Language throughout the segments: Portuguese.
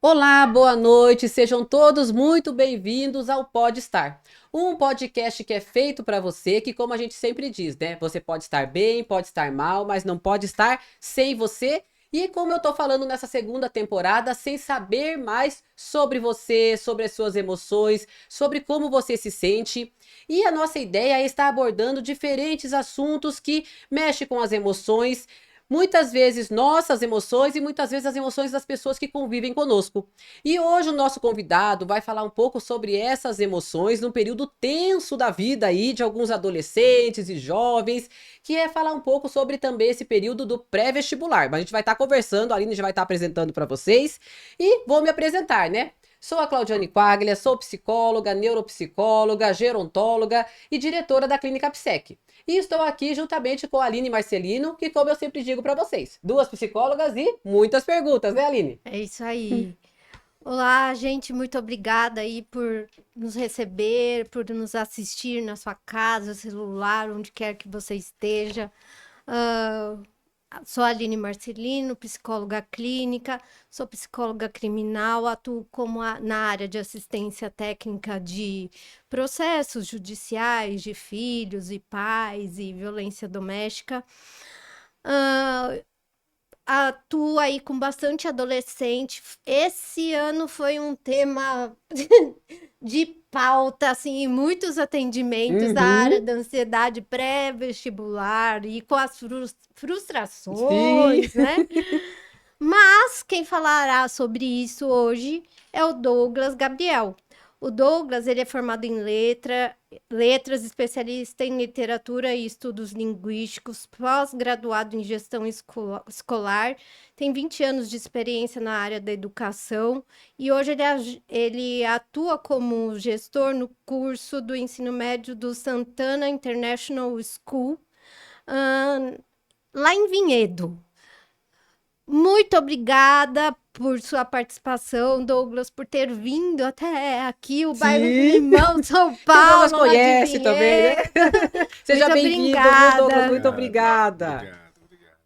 Olá, boa noite, sejam todos muito bem-vindos ao Pode Estar. Um podcast que é feito para você, que como a gente sempre diz, né? Você pode estar bem, pode estar mal, mas não pode estar sem você. E como eu tô falando nessa segunda temporada, sem saber mais sobre você, sobre as suas emoções, sobre como você se sente. E a nossa ideia é estar abordando diferentes assuntos que mexem com as emoções, muitas vezes nossas emoções e muitas vezes as emoções das pessoas que convivem conosco. E hoje o nosso convidado vai falar um pouco sobre essas emoções num período tenso da vida aí de alguns adolescentes e jovens, que é falar um pouco sobre também esse período do pré-vestibular. Mas a gente vai estar conversando, a Aline já vai estar apresentando para vocês e vou me apresentar, né? Sou a Claudiane Quaglia, sou psicóloga, neuropsicóloga, gerontóloga e diretora da Clínica Psec. E estou aqui juntamente com a Aline Marcelino, que, como eu sempre digo para vocês, duas psicólogas e muitas perguntas, né, Aline? É isso aí. Olá, gente, muito obrigada aí por nos receber, por nos assistir na sua casa, celular, onde quer que você esteja. Ah, sou a Aline Marcelino, psicóloga clínica, sou psicóloga criminal, atuo na área de assistência técnica de processos judiciais de filhos e pais e violência doméstica. Ah, Atuo aí com bastante adolescente. Esse ano foi um tema de pauta, assim, em muitos atendimentos da área Uhum, da ansiedade pré-vestibular e com as sim. frustrações, né? Mas quem falará sobre isso hoje é o Douglas Gabriel. O Douglas, ele é formado em letras, especialista em literatura e estudos linguísticos, pós-graduado em gestão escolar, tem 20 anos de experiência na área da educação e hoje ele atua como gestor no curso do ensino médio do Santana International School, ahn, lá em Vinhedo. Muito obrigada por sua participação, Douglas, por ter vindo até aqui, o bairro Sim. Limão, São Que o Douglas Paulo, lá de conhece também, né? Vinhedo. Seja Muito bem-vindo, viu, Douglas? obrigada. Muito Obrigado, obrigada. obrigado.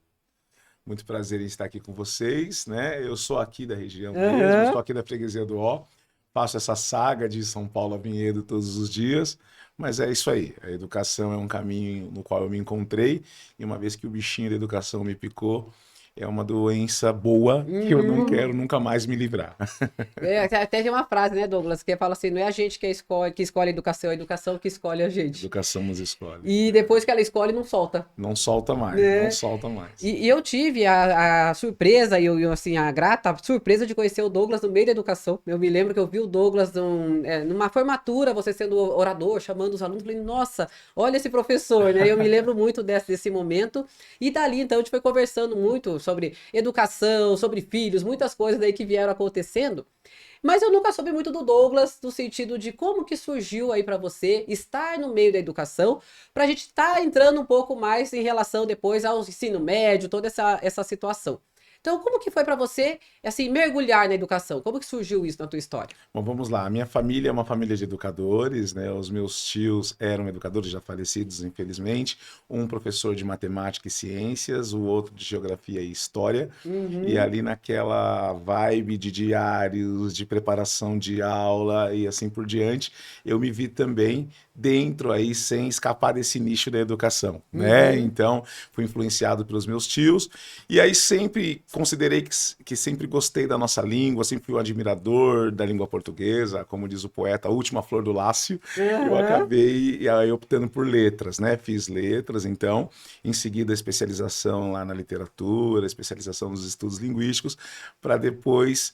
Muito prazer em estar aqui com vocês, né? Eu sou aqui da região mesmo, Aham. estou aqui da freguesia do Ó, faço essa saga de São Paulo a Vinhedo todos os dias, mas é isso aí. A educação é um caminho no qual eu me encontrei, e uma vez que o bichinho da educação me picou, é uma doença boa que eu não Uhum. quero nunca mais me livrar. Até tem uma frase, né, Douglas, que fala assim: não é a gente que escolhe a educação, é a educação que escolhe a A gente. educação nos escolhe, E depois que ela escolhe, não solta. não solta mais, não Né? solta mais. E eu tive a surpresa assim, a grata surpresa de conhecer o Douglas no meio da educação. Eu me lembro que eu vi o Douglas numa formatura, você sendo orador, chamando os alunos, falei, nossa, olha esse professor, né? Eu me lembro muito desse momento. E dali, então, a gente foi conversando muito sobre educação, sobre filhos, muitas coisas daí que vieram acontecendo. Mas eu nunca soube muito do Douglas, no sentido de como que surgiu aí para você estar no meio da educação, para a gente estar entrando um pouco mais em relação depois ao ensino médio, toda essa situação. Então, como que foi para você, assim, mergulhar na educação? Como que surgiu isso na tua história? Bom, vamos lá. A minha família é uma família de educadores, né? Os meus tios eram educadores já falecidos, infelizmente. Um professor de matemática e ciências, o outro de geografia e história. E Uhum, ali naquela vibe de diários, de preparação de aula e assim por diante, eu me vi também dentro aí, sem escapar desse nicho da educação, né? uhum, Então, fui influenciado pelos meus tios e aí sempre considerei que sempre gostei da nossa língua, sempre fui um admirador da língua portuguesa, como diz o poeta, a última flor do Lácio. Eu aham, acabei aí optando por letras, né? Fiz letras, então, em seguida a especialização lá na literatura, especialização nos estudos linguísticos, para depois,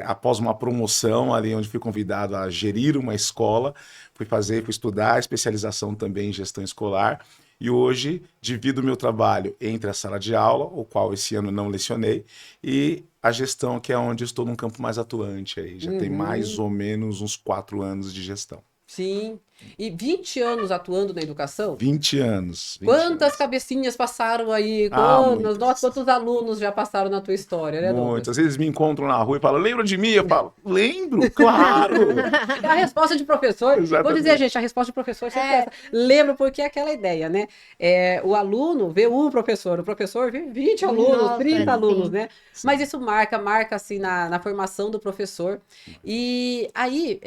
após uma promoção ali onde fui convidado a gerir uma escola, fui estudar a especialização também em gestão escolar. E hoje divido o meu trabalho entre a sala de aula, o qual esse ano não lecionei, e a gestão, que é onde eu estou num campo mais atuante aí. Já tem mais uhum. ou menos uns 4 anos de gestão. Sim. E 20 anos atuando na educação? 20 anos. 20 Quantas anos. cabecinhas passaram aí? Muitas. Nossa, quantos alunos já passaram na tua história, né, Douglas? Muitas. Às vezes me encontram na rua e falam, lembra de mim? Eu falo, lembro, claro. É a resposta de professor, vou dizer, Exatamente. gente, a resposta de professor sempre é essa. Lembro porque é aquela ideia, né? O aluno vê um professor, o professor vê 20 alunos, Nossa, 30 alunos, sim. né? Sim. Mas isso marca assim na formação do professor. E aí,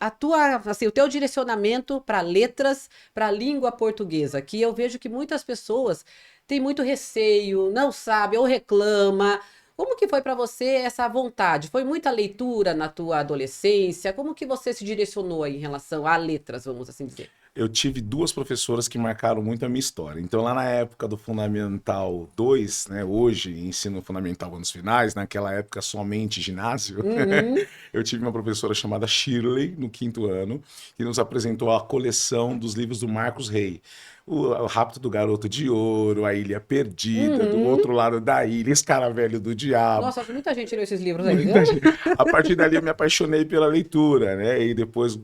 a tua, assim, o teu direcionamento para letras, para a língua portuguesa, que eu vejo que muitas pessoas têm muito receio, não sabe ou reclama. Como que foi para você essa vontade? Foi muita leitura na tua adolescência? Como que você se direcionou aí em relação a letras, vamos assim dizer? Eu tive duas professoras que marcaram muito a minha história. Então, lá na época do Fundamental 2, né, hoje ensino fundamental anos finais, naquela época somente ginásio, Uhum. eu tive uma professora chamada Shirley, no 5º ano, que nos apresentou a coleção dos livros do Marcos Rey. O Rapto do Garoto de Ouro, A Ilha Perdida, Do Uhum. Outro Lado da Ilha, Escaravelho do Diabo. Nossa, muita gente leu esses livros aí, viu? Muita gente. A partir dali eu me apaixonei pela leitura, né? E depois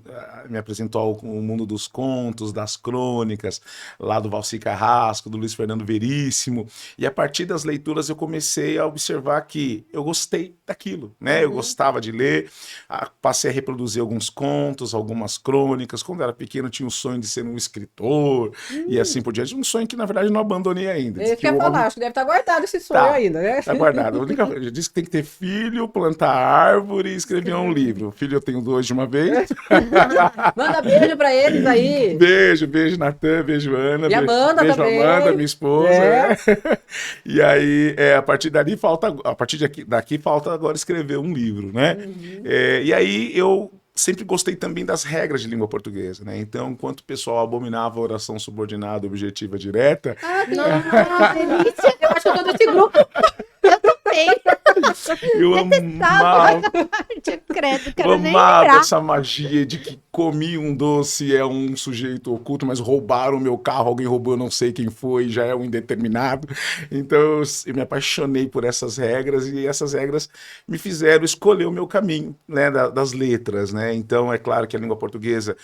me apresentou ao mundo dos contos, das crônicas, lá do Valci Carrasco, do Luiz Fernando Veríssimo. E a partir das leituras eu comecei a observar que eu gostei daquilo, né? Eu Uhum. gostava de ler, passei a reproduzir alguns contos, algumas crônicas. Quando eu era pequeno eu tinha o sonho de ser um escritor e assim por diante. Um sonho que na verdade não abandonei ainda. Diz Eu que quer o falar, homem acho que deve estar guardado esse sonho tá, ainda, né? tá guardado. Eu disse que tem que ter filho, plantar árvore e escrever um livro. Filho eu tenho 2 de uma vez. Manda beijo pra eles aí. Beijo, beijo, Natan, beijo, Ana. E Amanda Beijo, também. Amanda, minha esposa. É. E aí, a partir dali falta, a partir daqui falta agora escrever um livro, né? Uhum. E aí eu sempre gostei também das regras de língua portuguesa, né? Então, enquanto o pessoal abominava a oração subordinada, objetiva, direta, Nossa, delícia. Eu acho que eu tô nesse grupo. Bem, eu amava. credo, Eu quero nem amava lembrar. essa magia de que comi um doce é um sujeito oculto, mas roubaram o meu carro, alguém roubou, eu não sei quem foi, já é um indeterminado. Então eu me apaixonei por essas regras e essas regras me fizeram escolher o meu caminho, né, das letras, né? Então é claro que a língua portuguesa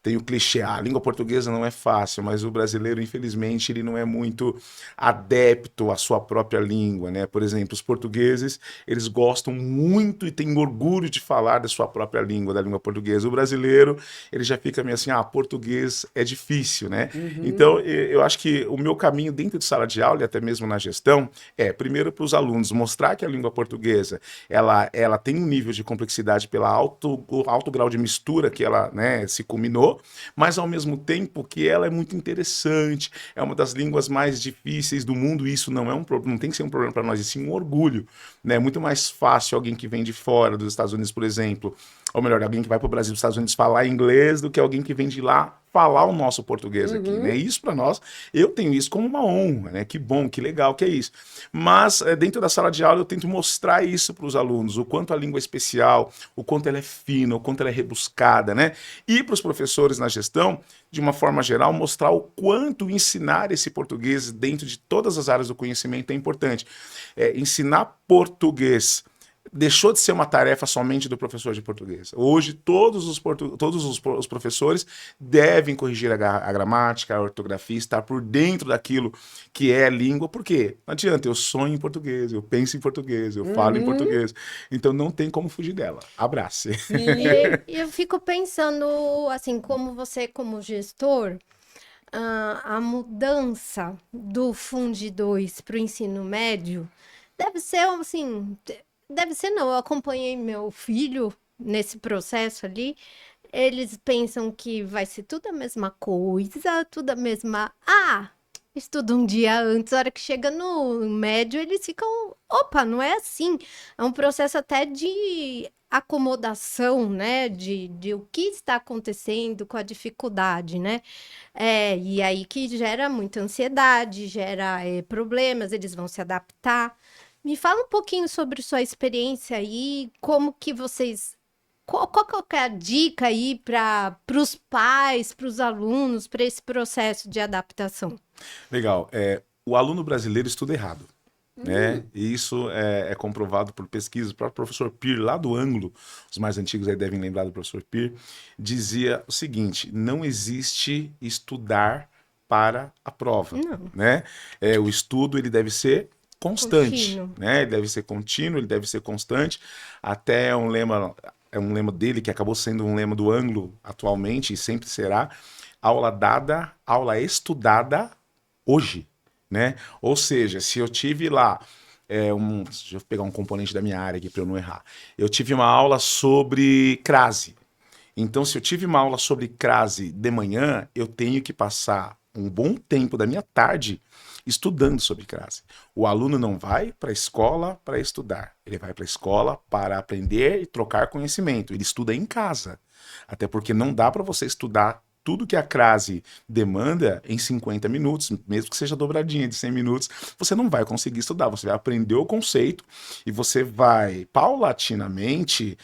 tem o clichê, a língua portuguesa não é fácil, mas o brasileiro, infelizmente, ele não é muito adepto à sua própria língua, né? Por exemplo, os portugueses, eles gostam muito e têm orgulho de falar da sua própria língua, da língua portuguesa. O brasileiro, ele já fica meio assim, português é difícil, né? Uhum. Então, eu acho que o meu caminho dentro de sala de aula e até mesmo na gestão primeiro, para os alunos mostrar que a língua portuguesa, ela tem um nível de complexidade pelo alto grau de mistura que ela, né, se culminou, mas ao mesmo tempo que ela é muito interessante, é uma das línguas mais difíceis do mundo, e isso não é um problema, não tem que ser um problema para nós, e sim um orgulho, né? É muito mais fácil alguém que vem de fora dos Estados Unidos, por exemplo, ou melhor, alguém que vai para o Brasil, dos Estados Unidos falar inglês do que alguém que vem de lá falar o nosso português aqui, né? Isso para nós, eu tenho isso como uma honra, né? Que bom, que legal que é isso. Mas dentro da sala de aula eu tento mostrar isso para os alunos, o quanto a língua é especial, o quanto ela é fina, o quanto ela é rebuscada, né? E para os professores na gestão, de uma forma geral, mostrar o quanto ensinar esse português dentro de todas as áreas do conhecimento é importante. Ensinar português deixou de ser uma tarefa somente do professor de português. Hoje, todos os professores devem corrigir a gramática, a ortografia, estar por dentro daquilo que é língua, porque não adianta, eu sonho em português, eu penso em português, eu falo em português. Então, não tem como fugir dela. Abrace. E eu fico pensando, assim, como você, como gestor, a mudança do Fundi 2 para o ensino médio deve ser, assim, deve ser não, eu acompanhei meu filho nesse processo ali, eles pensam que vai ser tudo a mesma coisa, tudo a mesma... estuda um dia antes, a hora que chega no médio, eles ficam... Opa, não é assim. É um processo até de acomodação, né? De o que está acontecendo com a dificuldade, né? E aí que gera muita ansiedade, gera problemas, eles vão se adaptar. Me fala um pouquinho sobre sua experiência aí, como que vocês... Qual que é a dica aí para os pais, para os alunos, para esse processo de adaptação? Legal. O aluno brasileiro estuda errado. né? E isso é comprovado por pesquisas. O próprio professor Peer, lá do ângulo, os mais antigos aí devem lembrar do professor Peer, dizia o seguinte: não existe estudar para a prova, Não. né? O estudo ele deve ser constante, Contínuo. né? Ele deve ser contínuo, ele deve ser constante. Até é um lema dele que acabou sendo um lema do ângulo atualmente e sempre será: aula dada, aula estudada hoje, né? Ou seja, se eu tive lá deixa eu pegar um componente da minha área aqui para eu não errar. Eu tive uma aula sobre crase. Então, se eu tive uma aula sobre crase de manhã, eu tenho que passar um bom tempo da minha tarde estudando sobre crase. O aluno não vai para a escola para estudar. Ele vai para a escola para aprender e trocar conhecimento. Ele estuda em casa. Até porque não dá para você estudar tudo que a crase demanda em 50 minutos, mesmo que seja dobradinha de 100 minutos, você não vai conseguir estudar. Você vai aprender o conceito e você vai paulatinamente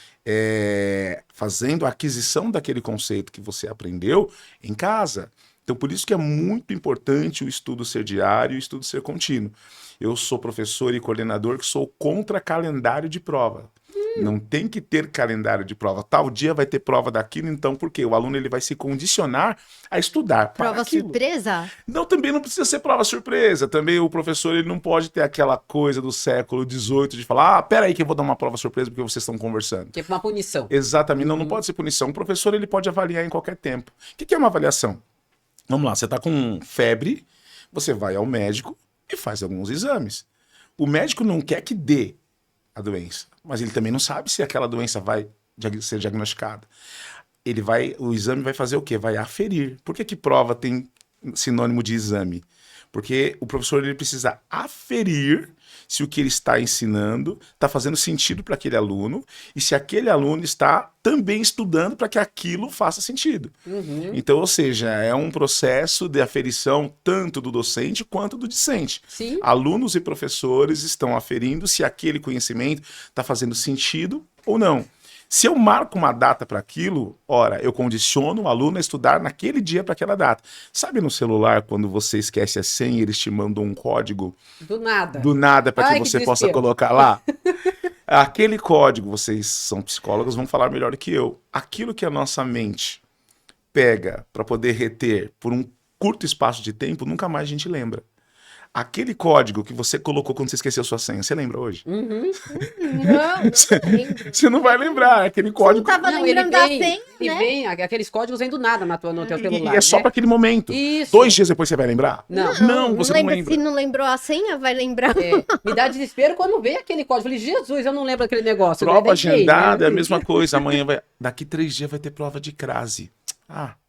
fazendo a aquisição daquele conceito que você aprendeu em casa. Então, por isso que é muito importante o estudo ser diário e o estudo ser contínuo. Eu sou professor e coordenador que sou contra calendário de prova. Não tem que ter calendário de prova. Tal dia vai ter prova daquilo, então por quê? O aluno ele vai se condicionar a estudar para Prova aquilo. surpresa? Não, também não precisa ser prova surpresa. Também o professor ele não pode ter aquela coisa do século XVIII de falar, peraí que eu vou dar uma prova surpresa porque vocês estão conversando. Tipo uma punição. Exatamente, não pode ser punição. O professor ele pode avaliar em qualquer tempo. O que é uma avaliação? Vamos lá, você está com febre, você vai ao médico e faz alguns exames. O médico não quer que dê a doença, mas ele também não sabe se aquela doença vai ser diagnosticada. O exame vai fazer o quê? Vai aferir. Por que prova tem sinônimo de exame? Porque o professor ele precisa aferir se o que ele está ensinando está fazendo sentido para aquele aluno e se aquele aluno está também estudando para que aquilo faça sentido. Então, ou seja, é um processo de aferição tanto do docente quanto do discente. Sim. Alunos e professores estão aferindo se aquele conhecimento está fazendo sentido ou não. Se eu marco uma data para aquilo, ora, eu condiciono o aluno a estudar naquele dia para aquela data. Sabe no celular, quando você esquece a senha, eles te mandam um código Do nada. do nada para que Ai, que você possa desespero. colocar lá? Aquele código, vocês são psicólogos, vão falar melhor que eu. Aquilo que a nossa mente pega para poder reter por um curto espaço de tempo, nunca mais a gente lembra. Aquele código que você colocou quando você esqueceu sua senha, você lembra hoje? Não lembro. Você não vai lembrar, aquele Você não código. tava Não, lembrando da senha, e né? vem, aqueles códigos vêm do nada no teu celular. E é só né? para aquele momento. Isso. 2 dias depois você vai lembrar? Não. Não, você não lembra. lembra. Se não lembrou a senha, vai lembrar. Me dá desespero quando vem aquele código. Eu falei, Jesus, eu não lembro aquele negócio. Prova Daí veio, agendada é a né? mesma coisa. Amanhã vai. Daqui 3 dias vai ter prova de crase.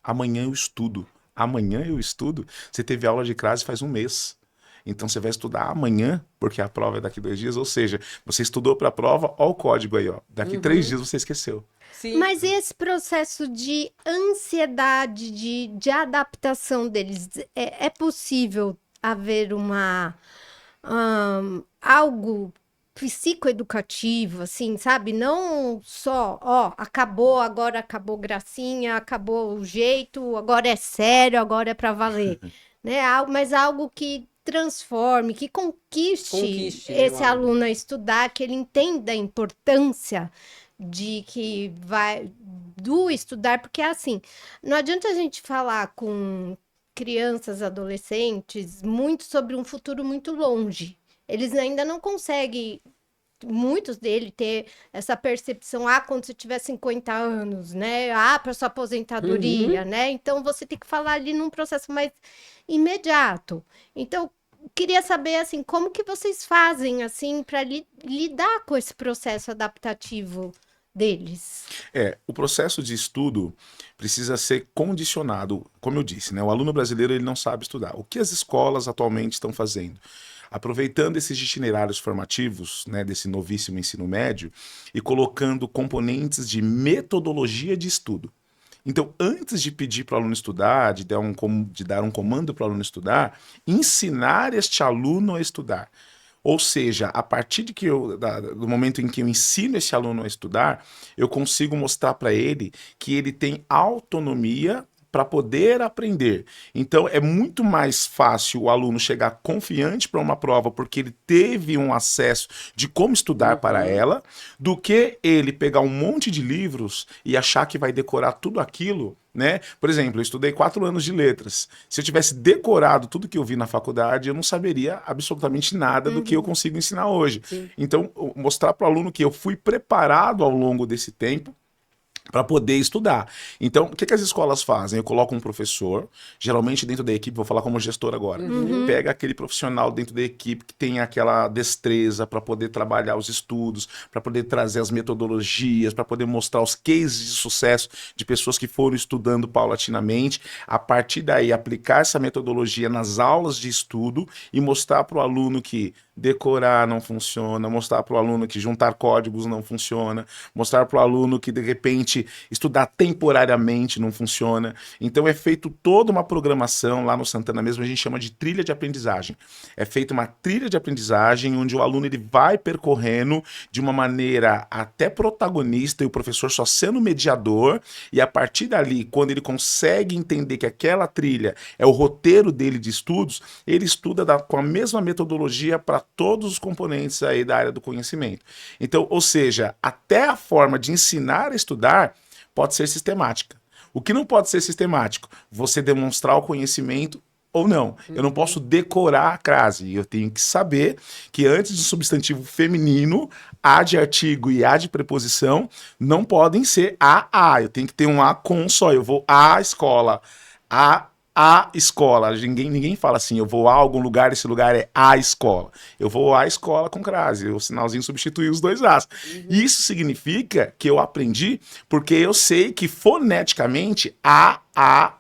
Amanhã eu estudo. Amanhã eu estudo. Você teve aula de crase faz um mês. Então você vai estudar amanhã, porque a prova é daqui 2 dias. Ou seja, você estudou para a prova, ó o código aí, ó. Daqui 3 dias você esqueceu. Sim. Mas e esse processo de ansiedade, de adaptação deles? É possível haver algo psicoeducativo, assim, sabe? Não só, agora acabou gracinha, acabou o jeito, agora é sério, agora é para valer, né? Mas algo que transforme, que conquiste esse aluno a estudar, que ele entenda a importância do estudar, porque assim, não adianta a gente falar com crianças, adolescentes, muito sobre um futuro muito longe. Eles ainda não conseguem, muitos deles, ter essa percepção, quando você tiver 50 anos, né? Para sua aposentadoria, né? Então, você tem que falar ali num processo mais imediato. Então, queria saber, assim, como que vocês fazem, assim, para lidar com esse processo adaptativo deles? O processo de estudo precisa ser condicionado, como eu disse, né? O aluno brasileiro ele não sabe estudar. O que as escolas atualmente estão fazendo? Aproveitando esses itinerários formativos, né, desse novíssimo ensino médio e colocando componentes de metodologia de estudo. Então, antes de pedir para o aluno estudar, de dar um comando para o aluno estudar, ensinar este aluno a estudar. Ou seja, a partir do momento em que eu ensino esse aluno a estudar, eu consigo mostrar para ele que ele tem autonomia para poder aprender. Então, é muito mais fácil o aluno chegar confiante para uma prova porque ele teve um acesso de como estudar para ela, do que ele pegar um monte de livros e achar que vai decorar tudo aquilo, né? Por exemplo, eu estudei 4 anos de letras. Se eu tivesse decorado tudo que eu vi na faculdade, eu não saberia absolutamente nada do que eu consigo ensinar hoje. Sim. Então, mostrar para o aluno que eu fui preparado ao longo desse tempo para poder estudar. Então, o que as escolas fazem? Eu coloco um professor, geralmente dentro da equipe, vou falar como gestor agora, pega aquele profissional dentro da equipe que tem aquela destreza para poder trabalhar os estudos, para poder trazer as metodologias, para poder mostrar os cases de sucesso de pessoas que foram estudando paulatinamente, a partir daí aplicar essa metodologia nas aulas de estudo e mostrar para o aluno que decorar não funciona, mostrar para o aluno que juntar códigos não funciona, mostrar para o aluno que de repente estudar temporariamente não funciona. Então é feito toda uma programação, lá no Santana mesmo a gente chama de trilha de aprendizagem. É feita uma trilha de aprendizagem onde o aluno ele vai percorrendo de uma maneira até protagonista e o professor só sendo mediador, e a partir dali, quando ele consegue entender que aquela trilha é o roteiro dele de estudos, ele estuda com a mesma metodologia para todos os componentes aí da área do conhecimento. Então, ou seja, até a forma de ensinar a estudar pode ser sistemática. O que não pode ser sistemático? Você demonstrar o conhecimento ou não. Eu não posso decorar a crase. Eu tenho que saber que antes do substantivo feminino, A de artigo e A de preposição não podem ser a. Eu tenho que ter um A com só. Eu vou à escola. A escola. Ninguém fala assim, eu vou a algum lugar, esse lugar é a escola. Eu vou à escola com crase. O sinalzinho substitui os 2 As. Isso significa que eu aprendi porque eu sei que foneticamente a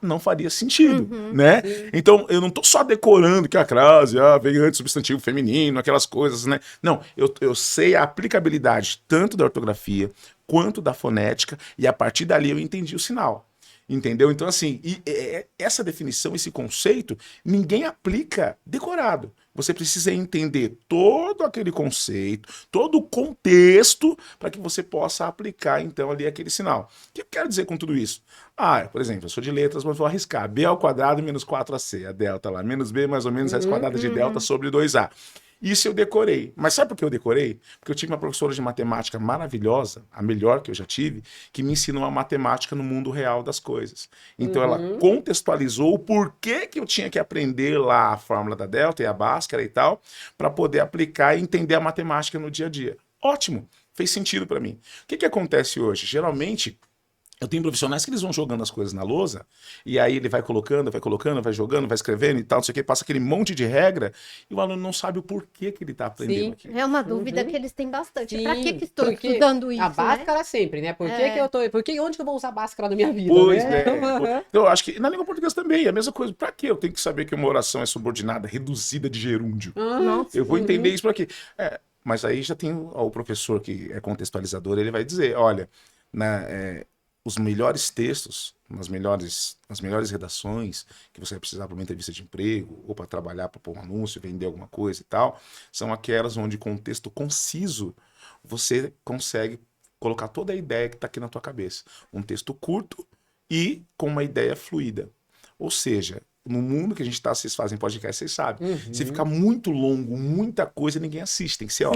não faria sentido, né? Então, eu não tô só decorando que a crase vem antes do substantivo feminino, aquelas coisas, né? Não, eu sei a aplicabilidade tanto da ortografia quanto da fonética e a partir dali eu entendi o sinal. Entendeu? Então, assim, essa definição, esse conceito, ninguém aplica decorado. Você precisa entender todo aquele conceito, todo o contexto, para que você possa aplicar, então, ali aquele sinal. O que eu quero dizer com tudo isso? Por exemplo, eu sou de letras, mas vou arriscar. B ao quadrado menos 4AC, a delta lá. Menos B mais ou menos raiz quadrada de delta sobre 2A. Isso eu decorei. Mas sabe por que eu decorei? Porque eu tive uma professora de matemática maravilhosa, a melhor que eu já tive, que me ensinou a matemática no mundo real das coisas. Então ela contextualizou o porquê que eu tinha que aprender lá a fórmula da delta e a Bhaskara e tal, para poder aplicar e entender a matemática no dia a dia. Ótimo, fez sentido para mim. O que acontece hoje? Geralmente, eu tenho profissionais que eles vão jogando as coisas na lousa, e aí ele vai colocando, vai jogando, vai escrevendo e tal, não sei o que, passa aquele monte de regra, e o aluno não sabe o porquê que ele está aprendendo aqui. É uma dúvida que eles têm bastante. Sim, Pra que estou estudando isso, a Bhaskara sempre, né? Por que que eu tô... onde que eu vou usar Bhaskara na minha vida? Pois né? Então, eu acho que na língua portuguesa também é a mesma coisa. Pra quê? Eu tenho que saber que uma oração é subordinada, reduzida de gerúndio. Nossa. Eu vou entender isso pra quê? Mas aí já tem o professor que é contextualizador, ele vai dizer, olha, os melhores textos, as melhores redações que você vai precisar para uma entrevista de emprego ou para trabalhar, para pôr um anúncio, vender alguma coisa e tal, são aquelas onde com um texto conciso você consegue colocar toda a ideia que está aqui na tua cabeça. Um texto curto e com uma ideia fluida. Ou seja, no mundo que a gente está, vocês fazem podcast, vocês sabem. Se ficar muito longo, muita coisa, ninguém assiste. Tem que ser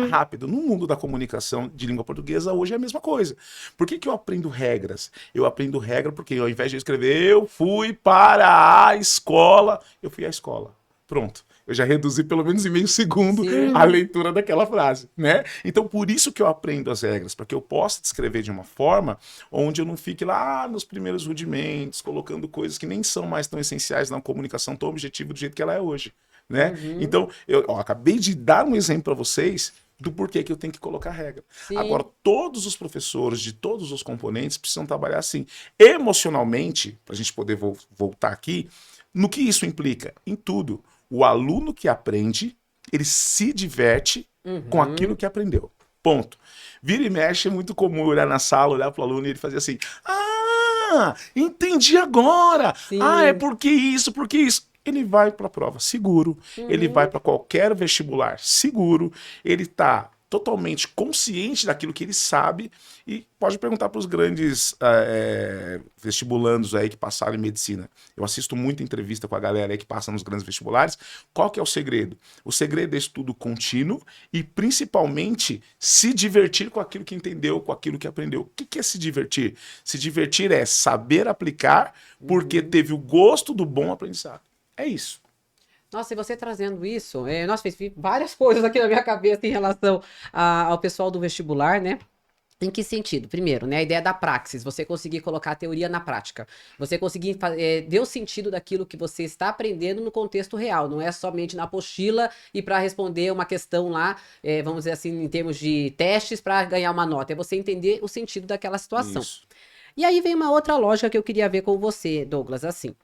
rápido. No mundo da comunicação de língua portuguesa, hoje é a mesma coisa. Por que eu aprendo regras? Eu aprendo regra porque ao invés de eu escrever, eu fui para a escola, eu fui à escola. Pronto. Eu já reduzi pelo menos em meio segundo a leitura daquela frase, né? Então, por isso que eu aprendo as regras, para que eu possa descrever de uma forma onde eu não fique lá nos primeiros rudimentos, colocando coisas que nem são mais tão essenciais na comunicação tão objetiva do jeito que ela é hoje, né? Então, eu acabei de dar um exemplo para vocês do porquê que eu tenho que colocar regra. Agora, todos os professores de todos os componentes precisam trabalhar assim. Emocionalmente, para a gente poder voltar aqui, no que isso implica? Em tudo. O aluno que aprende, ele se diverte com aquilo que aprendeu. Ponto. Vira e mexe, é muito comum olhar na sala, olhar para o aluno e ele fazer assim, entendi agora. É porque isso, porque isso. Ele vai para a prova seguro, ele vai para qualquer vestibular seguro, ele está totalmente consciente daquilo que ele sabe e pode perguntar para os grandes vestibulandos aí que passaram em medicina. Eu assisto muita entrevista com a galera aí que passa nos grandes vestibulares. Qual que é o segredo? O segredo é estudo contínuo e principalmente se divertir com aquilo que entendeu, com aquilo que aprendeu. O que é se divertir? Se divertir é saber aplicar porque teve o gosto do bom aprendizado. É isso. Nossa, e você trazendo isso, nossa, fez várias coisas aqui na minha cabeça em relação ao pessoal do vestibular, né? Em que sentido? Primeiro, né, a ideia da praxis, você conseguir colocar a teoria na prática. Você conseguir ver o sentido daquilo que você está aprendendo no contexto real, não é somente na apostila e para responder uma questão lá, vamos dizer assim, em termos de testes para ganhar uma nota. É você entender o sentido daquela situação. Isso. E aí vem uma outra lógica que eu queria ver com você, Douglas, assim.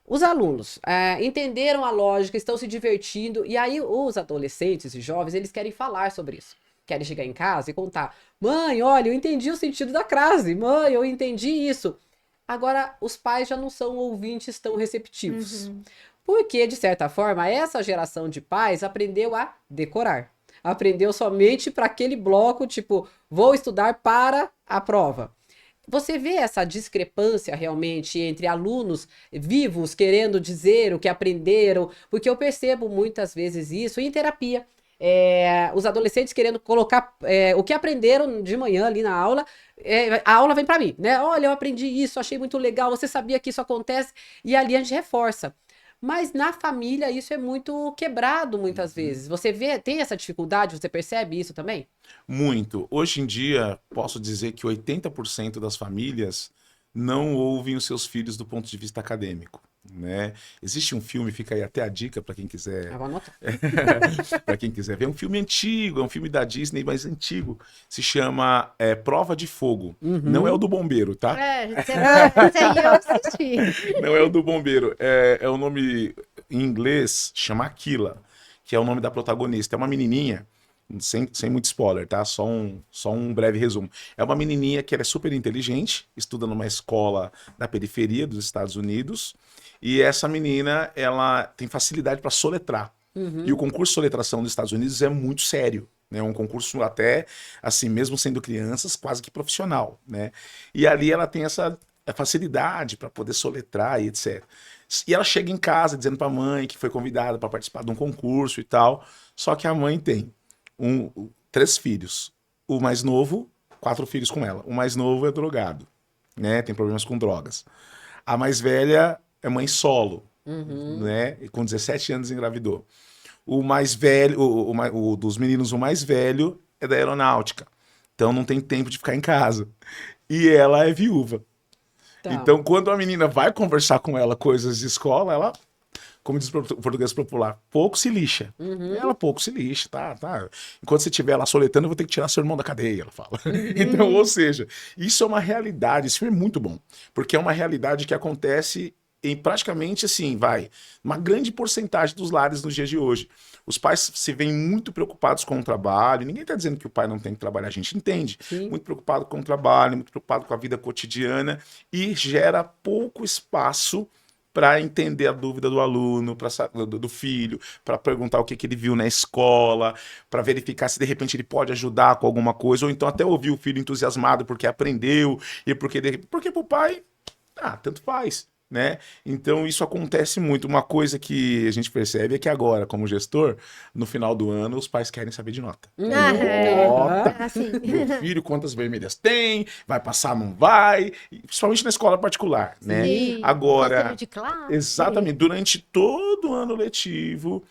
Os alunos entenderam a lógica, estão se divertindo, e aí os adolescentes e jovens, eles querem falar sobre isso. Querem chegar em casa e contar: mãe, olha, eu entendi o sentido da crase, mãe, eu entendi isso. Agora, os pais já não são ouvintes tão receptivos. Porque, de certa forma, essa geração de pais aprendeu a decorar. Aprendeu somente para aquele bloco, tipo, vou estudar para a prova. Você vê essa discrepância realmente entre alunos vivos querendo dizer o que aprenderam? Porque eu percebo muitas vezes isso em terapia. Os adolescentes querendo colocar o que aprenderam de manhã ali na aula, a aula vem para mim, né? Olha, eu aprendi isso, achei muito legal, você sabia que isso acontece? E ali a gente reforça. Mas na família isso é muito quebrado muitas vezes. Você tem essa dificuldade, você percebe isso também? Muito. Hoje em dia, posso dizer que 80% das famílias não ouvem os seus filhos do ponto de vista acadêmico, né? Existe um filme, fica aí até a dica para quem quiser, Vou anotar. para quem quiser ver, é um filme antigo, é um filme da Disney, mas antigo, se chama Prova de Fogo. Não é o do bombeiro, tá? Esse aí eu assisti. Não é o do bombeiro, é o nome em inglês, chama Aquila, que é o nome da protagonista. É uma menininha, sem muito spoiler, tá? Só um breve resumo. É uma menininha que ela é super inteligente, estuda numa escola da periferia dos Estados Unidos, e essa menina, ela tem facilidade para soletrar. E o concurso de soletração dos Estados Unidos é muito sério, né? É um concurso até, assim, mesmo sendo crianças, quase que profissional, né? E ali ela tem essa facilidade para poder soletrar e etc. E ela chega em casa dizendo para a mãe que foi convidada para participar de um concurso e tal, só que a mãe tem 3 filhos. O mais novo, 4 filhos com ela. O mais novo é drogado, né? Tem problemas com drogas. A mais velha é mãe solo, né? E com 17 anos engravidou. O mais velho, o dos meninos, o mais velho é da aeronáutica. Então não tem tempo de ficar em casa. E ela é viúva. Tá. Então, quando a menina vai conversar com ela coisas de escola, ela, como diz o português popular, pouco se lixa. Ela pouco se lixa, tá. Enquanto você estiver lá soletando, eu vou ter que tirar seu irmão da cadeia, ela fala. Então, ou seja, isso é uma realidade, isso é muito bom, porque é uma realidade que acontece em praticamente, assim, uma grande porcentagem dos lares nos dias de hoje. Os pais se veem muito preocupados com o trabalho, ninguém está dizendo que o pai não tem que trabalhar, a gente entende. Sim. Muito preocupado com o trabalho, muito preocupado com a vida cotidiana e gera pouco espaço para entender a dúvida do aluno, do filho, para perguntar o que ele viu na escola, para verificar se de repente ele pode ajudar com alguma coisa, ou então até ouvir o filho entusiasmado porque aprendeu e porque pro pai, tanto faz, né? Então isso acontece muito. Uma coisa que a gente percebe é que agora, como gestor, no final do ano, os pais querem saber de nota. Nota. Assim. Meu filho, quantas vermelhas tem? Vai passar, não vai? Principalmente na escola particular, né? Sim, Agora, conselho de classe. exatamente, durante todo o ano letivo,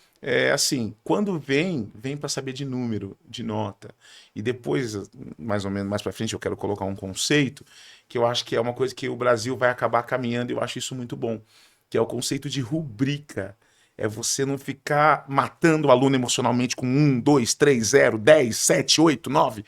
assim, quando vem para saber de número, de nota. E depois, mais ou menos, mais para frente, eu quero colocar um conceito que eu acho que é uma coisa que o Brasil vai acabar caminhando e eu acho isso muito bom, que é o conceito de rubrica. É você não ficar matando o aluno emocionalmente com 1, 2, 3, 0, 10, 7, 8, 9,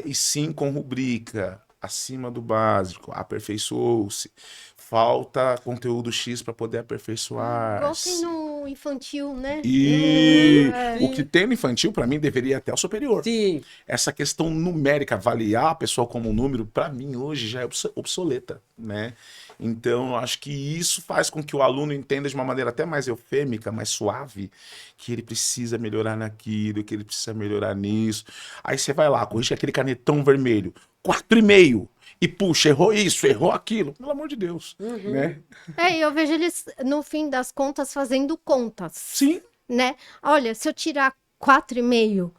e sim com rubrica, acima do básico, aperfeiçoou-se. Falta conteúdo X para poder aperfeiçoar. Igual tem no infantil, né? E É. o que tem no infantil, para mim, deveria ir até o superior. Sim. Essa questão numérica, avaliar a pessoa como um número, para mim, hoje já é obsoleta, né? Então, eu acho que isso faz com que o aluno entenda de uma maneira até mais eufêmica, mais suave, que ele precisa melhorar naquilo, que ele precisa melhorar nisso. Aí você vai lá, corrige aquele canetão vermelho, 4,5. E puxa, errou isso, errou aquilo. Pelo amor de Deus, né? É, e eu vejo eles, no fim das contas, fazendo contas, Sim. né? Olha, se eu tirar 4,5,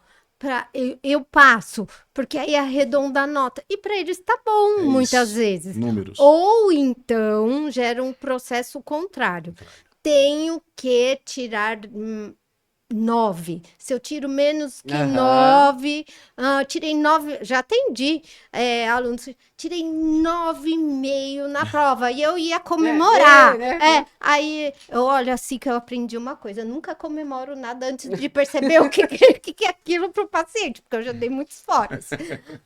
eu passo, porque aí arredonda a nota. E para eles tá bom, É muitas isso. vezes. Números. Ou então gera um processo contrário. Tenho que tirar 9. Se eu tiro menos que Aham. 9, tirei 9, já atendi alunos, tirei 9,5 na prova e eu ia comemorar. né? Aí eu olho assim que eu aprendi uma coisa, eu nunca comemoro nada antes de perceber o que é aquilo para o paciente, porque eu já dei muitos foras.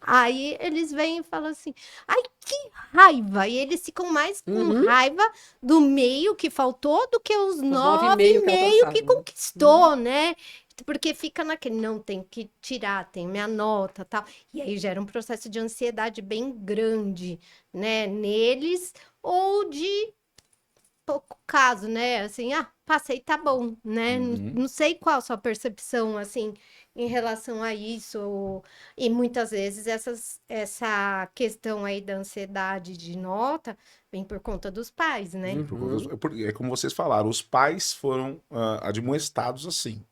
Aí eles vêm e falam assim, ai, que raiva! E eles ficam mais com raiva do meio que faltou do que os 9,5 que conquistou, né? Porque fica naquele, não, tem que tirar, tem minha nota, tal. E aí gera um processo de ansiedade bem grande, né? Neles, ou de pouco caso, né? Assim, passei, tá bom, né? Não sei qual a sua percepção, assim, em relação a isso. E muitas vezes essa questão aí da ansiedade de nota vem por conta dos pais, né? É como vocês falaram, os pais foram admoestados assim,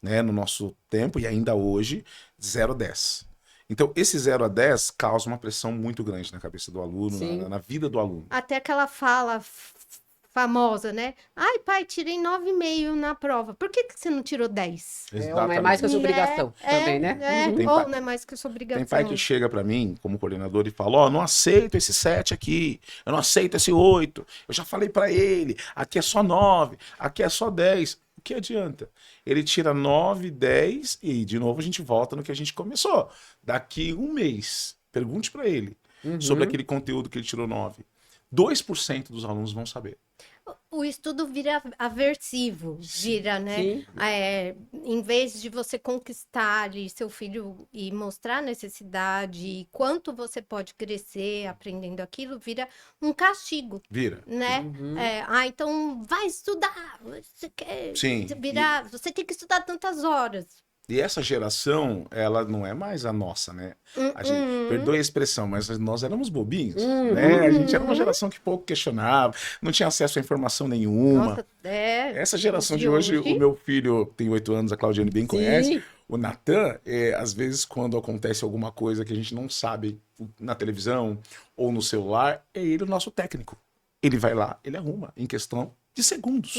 né? No nosso tempo e ainda hoje, 0 a 10. Então, esse 0 a 10 causa uma pressão muito grande na cabeça do aluno, na vida do aluno. Até aquela fala famosa, né? Ai, pai, tirei 9,5 na prova. Por que você não tirou 10? Não é mais que a sua obrigação também, né? Ou não é mais que a sua obrigação. Tem pai que chega para mim, como coordenador, e fala, ó, não aceito esse 7 aqui, eu não aceito esse 8, eu já falei para ele, aqui é só 9, aqui é só 10. O que adianta? Ele tira 9, 10 e, de novo, a gente volta no que a gente começou. Daqui um mês, pergunte para ele sobre aquele conteúdo que ele tirou 9. 2% dos alunos vão saber. O estudo vira aversivo, né? Sim. Em vez de você conquistar ali seu filho e mostrar a necessidade e quanto você pode crescer aprendendo aquilo, vira um castigo. Vira. Né? Então vai estudar. Você quer virar, você tem que estudar tantas horas. E essa geração, ela não é mais a nossa, né? A gente, perdoe a expressão, mas nós éramos bobinhos, né? A gente era uma geração que pouco questionava, não tinha acesso a informação nenhuma. Nossa, Essa geração de hoje, o meu filho tem 8 anos, a Claudiane bem conhece. O Natan, às vezes, quando acontece alguma coisa que a gente não sabe na televisão ou no celular, é ele o nosso técnico. Ele vai lá, ele arruma em questão de segundos,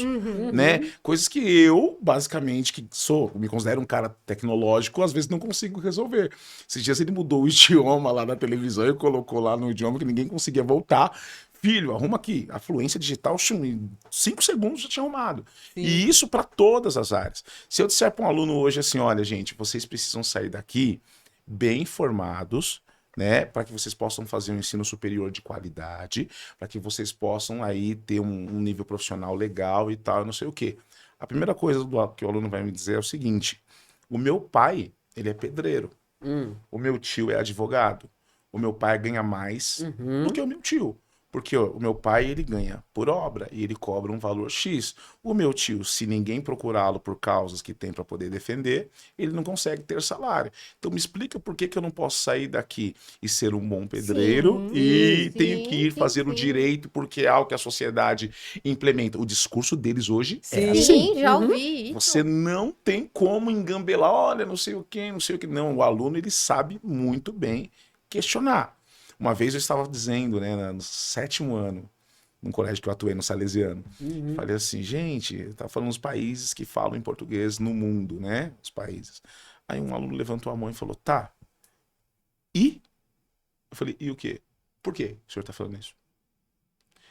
né? Coisas que eu, basicamente, me considero um cara tecnológico, às vezes não consigo resolver. Esses dias ele mudou o idioma lá na televisão e colocou lá no idioma que ninguém conseguia voltar. Filho, arruma aqui. A fluência digital, em 5 segundos já tinha arrumado. Sim. E isso para todas as áreas. Se eu disser para um aluno hoje assim, olha, gente, vocês precisam sair daqui bem informados, né, para que vocês possam fazer um ensino superior de qualidade, para que vocês possam aí ter um nível profissional legal e tal, não sei o quê. A primeira coisa que o aluno vai me dizer é o seguinte, o meu pai, ele é pedreiro, o meu tio é advogado, o meu pai ganha mais do que o meu tio. Porque o meu pai, ele ganha por obra e ele cobra um valor X. O meu tio, se ninguém procurá-lo por causas que tem para poder defender, ele não consegue ter salário. Então me explica por que eu não posso sair daqui e ser um bom pedreiro tenho que ir fazer o direito porque é algo que a sociedade implementa. O discurso deles hoje é assim. Sim, já ouvi isso. Você não tem como engambelar, olha, não sei o que, não sei o que. Não, o aluno, ele sabe muito bem questionar. Uma vez eu estava dizendo, né, no 7º ano, num colégio que eu atuei, no Salesiano, falei assim, gente, eu estava falando dos países que falam em português no mundo, né, os países. Aí um aluno levantou a mão e falou, tá, e? Eu falei, e o quê? Por que o senhor está falando isso?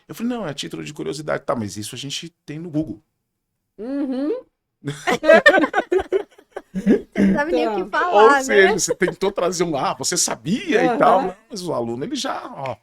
Eu falei, não, é título de curiosidade. Tá, mas isso a gente tem no Google. Você não sabe nem o que falar, Ou seja, né? você tentou trazer você sabia e tal, mas o aluno, ele já,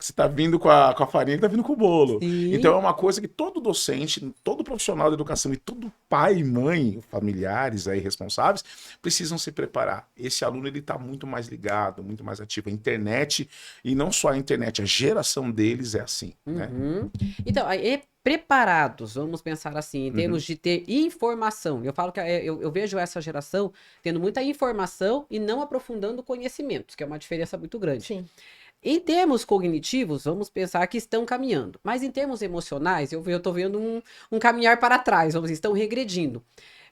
Você está vindo com a farinha, ele está vindo com o bolo. Sim. Então é uma coisa que todo docente, todo profissional da educação e todo pai e mãe, familiares aí responsáveis, precisam se preparar. Esse aluno ele está muito mais ligado, muito mais ativo. A internet, e não só a internet, a geração deles é assim, né? Uhum. Então, aí, preparados, vamos pensar assim, em termos de ter informação. Eu falo que eu vejo essa geração tendo muita informação e não aprofundando conhecimentos, que é uma diferença muito grande. Sim. Em termos cognitivos, vamos pensar que estão caminhando. Mas em termos emocionais, eu estou vendo um caminhar para trás, vamos dizer, estão regredindo.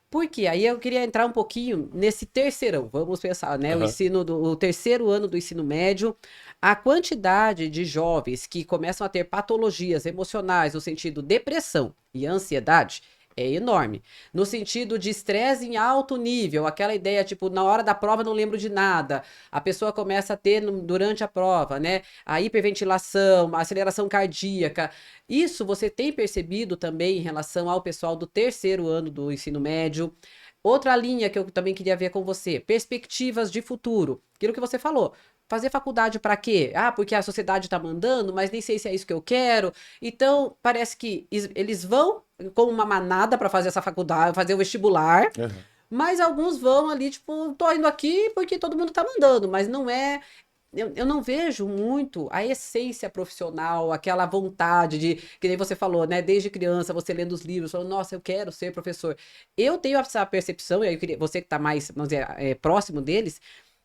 Por quê? Aí eu queria entrar um pouquinho nesse terceirão. Vamos pensar, né? Aham. O terceiro ano do ensino médio, a quantidade de jovens que começam a ter patologias emocionais no sentido depressão e ansiedade é enorme. No sentido de estresse em alto nível, aquela ideia, tipo, na hora da prova não lembro de nada. A pessoa começa a ter durante a prova, né? A hiperventilação, a aceleração cardíaca. Isso você tem percebido também em relação ao pessoal do terceiro ano do ensino médio. Outra linha que eu também queria ver com você, perspectivas de futuro. Aquilo que você falou. Fazer faculdade para quê? Ah, porque a sociedade está mandando, mas nem sei se é isso que eu quero. Então, parece que eles vão como uma manada para fazer essa faculdade, fazer o vestibular, Aham. mas alguns vão ali, tipo, tô indo aqui porque todo mundo tá mandando, mas não é. Eu não vejo muito a essência profissional, aquela vontade de, que nem você falou, né? Desde criança, você lendo os livros, falando, nossa, eu quero ser professor. Eu tenho essa percepção, e aí eu queria, você que está mais, vamos dizer, próximo deles,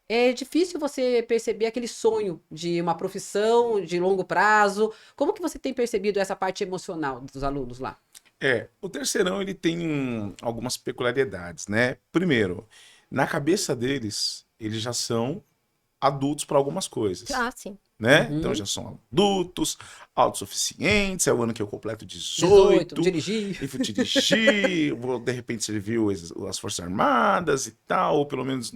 é difícil você perceber aquele sonho de uma profissão de longo prazo. Como que você tem percebido essa parte emocional dos alunos lá? O terceirão ele tem algumas peculiaridades, né? Primeiro, na cabeça deles, eles já são adultos para algumas coisas, Ah, sim. né? Então Uhum. já são adultos, autossuficientes, é o ano que eu completo 18, 18, dirigir. e vou dirigir, vou de repente servir as Forças Armadas e tal, ou pelo menos,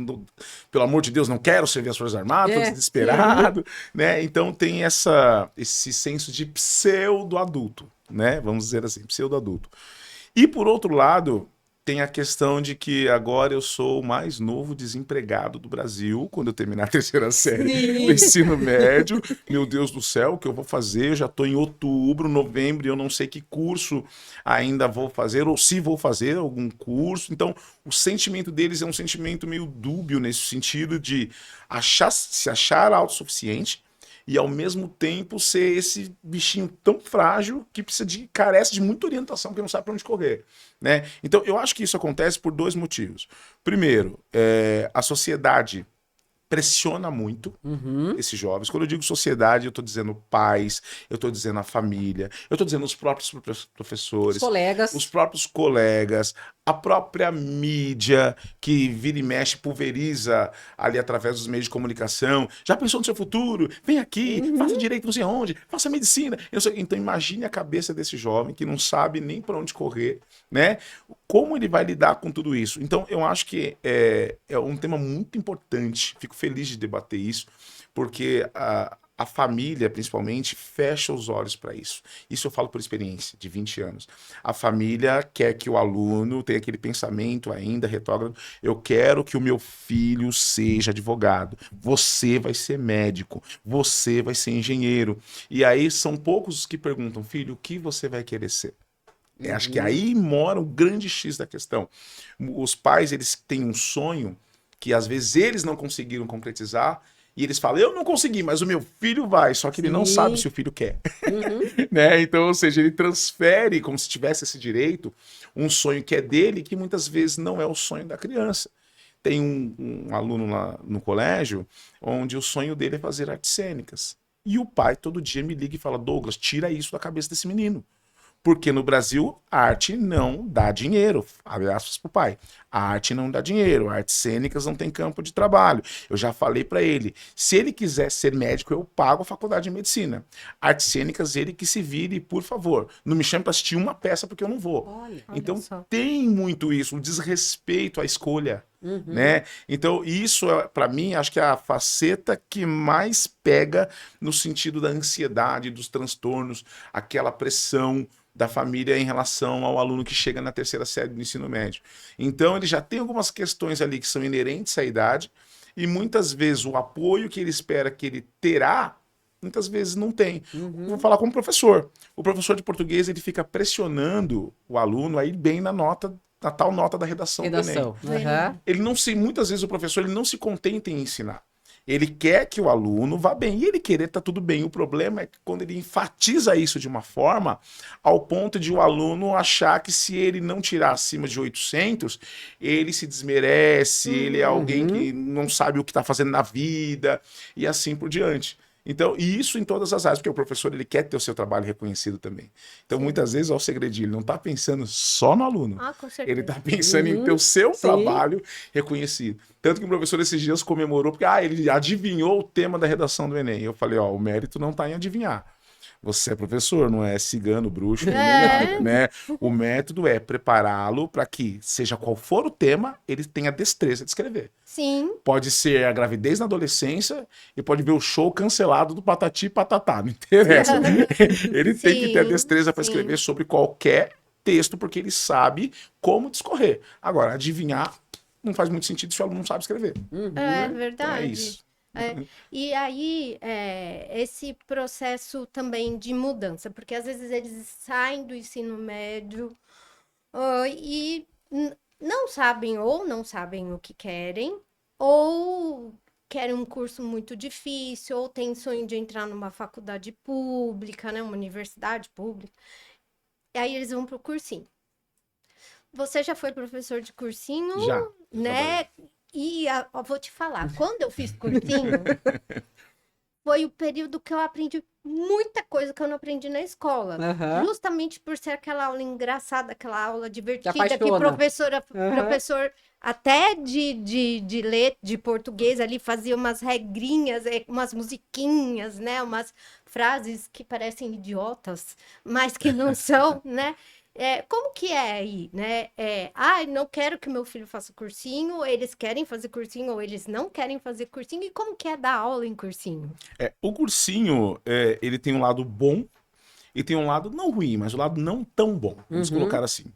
pelo amor de Deus, não quero servir as Forças Armadas, tô É, desesperado, né? Então tem esse senso de pseudo-adulto, né? Vamos dizer assim, pseudo-adulto. E por outro lado, tem a questão de que agora eu sou o mais novo desempregado do Brasil, quando eu terminar a terceira série do sim. ensino médio. Meu Deus do céu, o que eu vou fazer? Eu já estou em outubro, novembro, e eu não sei que curso ainda vou fazer, ou se vou fazer algum curso. Então, o sentimento deles é um sentimento meio dúbio nesse sentido de se achar autossuficiente, e ao mesmo tempo ser esse bichinho tão frágil que carece de muita orientação, que não sabe para onde correr, né? Então eu acho que isso acontece por dois motivos. Primeiro, a sociedade pressiona muito Uhum. esses jovens. Quando eu digo sociedade, eu estou dizendo pais, eu estou dizendo a família, eu estou dizendo os próprios Os professores, colegas. os próprios colegas, a própria mídia que vira e mexe, pulveriza ali através dos meios de comunicação. Já pensou no seu futuro? Vem aqui, faça Uhum. direito não sei onde, faça medicina. Eu não sei- Então imagine a cabeça desse jovem que não sabe nem para onde correr, né? Como ele vai lidar com tudo isso? Então eu acho que é um tema muito importante. Fico feliz de debater isso, porque a família, principalmente, fecha os olhos para isso. Isso eu falo por experiência, de 20 anos. A família quer que o aluno tenha aquele pensamento ainda retrógrado. Eu quero que o meu filho seja advogado. Você vai ser médico. Você vai ser engenheiro. E aí são poucos os que perguntam, filho, o que você vai querer ser? Acho que Uhum. aí mora o grande X da questão. Os pais, eles têm um sonho que às vezes eles não conseguiram concretizar, e eles falam, eu não consegui, mas o meu filho vai, só que ele não sabe Sim. se o filho quer, Uhum. né? Então, ou seja, ele transfere como se tivesse esse direito, um sonho que é dele, que muitas vezes não é o sonho da criança. Tem um aluno lá no colégio, onde o sonho dele é fazer artes cênicas. E o pai todo dia me liga e fala, Douglas, tira isso da cabeça desse menino. Porque no Brasil, a arte não dá dinheiro. Abre aspas pro pai. A arte não dá dinheiro. Artes cênicas não tem campo de trabalho. Eu já falei para ele. Se ele quiser ser médico, eu pago a faculdade de medicina. Artes cênicas, ele que se vire, por favor. Não me chame para assistir uma peça porque eu não vou. Olha. Olha Então só. tem muito isso, o desrespeito à escolha. Uhum. Né? Então, isso, para mim, acho que é a faceta que mais pega no sentido da ansiedade, dos transtornos, aquela pressão da família em relação ao aluno que chega na terceira série do ensino médio. Então, ele já tem algumas questões ali que são inerentes à idade, e muitas vezes o apoio que ele espera que ele terá Muitas vezes não tem. Uhum. Vou falar como professor. O professor de português, ele fica pressionando o aluno a ir bem na tal nota da redação do Enem. Redação. Aham. Muitas vezes o professor ele não se contenta em ensinar. Ele quer que o aluno vá bem. E ele querer tá tudo bem. O problema é que quando ele enfatiza isso de uma forma ao ponto de o aluno achar que se ele não tirar acima de 800, ele se desmerece, ele é alguém que não sabe o que está fazendo na vida e assim por diante. Então, e isso em todas as áreas, porque o professor ele quer ter o seu trabalho reconhecido também. Então, muitas vezes, ó, o segredinho, ele não está pensando só no aluno. Ah, com certeza. Ele está pensando em ter o seu trabalho reconhecido. Tanto que o professor esses dias comemorou, porque ele adivinhou o tema da redação do Enem. Eu falei, ó, o mérito não está em adivinhar. Você é professor, não é cigano, bruxo, nem nada, né? O método é prepará-lo para que, seja qual for o tema, ele tenha destreza de escrever. Sim. Pode ser a gravidez na adolescência e pode ver o show cancelado do Patati e Patatá, não interessa. Ele tem que ter a destreza para escrever sobre qualquer texto, porque ele sabe como discorrer. Agora, adivinhar não faz muito sentido se o aluno não sabe escrever. É Então verdade. é isso. E aí, esse processo também de mudança, porque às vezes eles saem do ensino médio e não sabem ou não sabem o que querem, ou querem um curso muito difícil, ou tem sonho de entrar numa faculdade pública, né, uma universidade pública. E aí eles vão pro cursinho. Você já foi professor de cursinho? Já. Né? E eu vou te falar, quando eu fiz cursinho, foi o período que eu aprendi muita coisa que eu não aprendi na escola. Aham. Justamente por ser aquela aula engraçada, aquela aula divertida, que apaixona. professor até de português ali fazia umas regrinhas, umas musiquinhas, né? Umas frases que parecem idiotas, mas que não são, né? Como que é aí, né? Não quero que meu filho faça cursinho, ou eles querem fazer cursinho, ou eles não querem fazer cursinho, e como que é dar aula em cursinho? O cursinho, ele tem um lado bom e tem um lado não ruim, mas o lado não tão bom. Vamos colocar assim.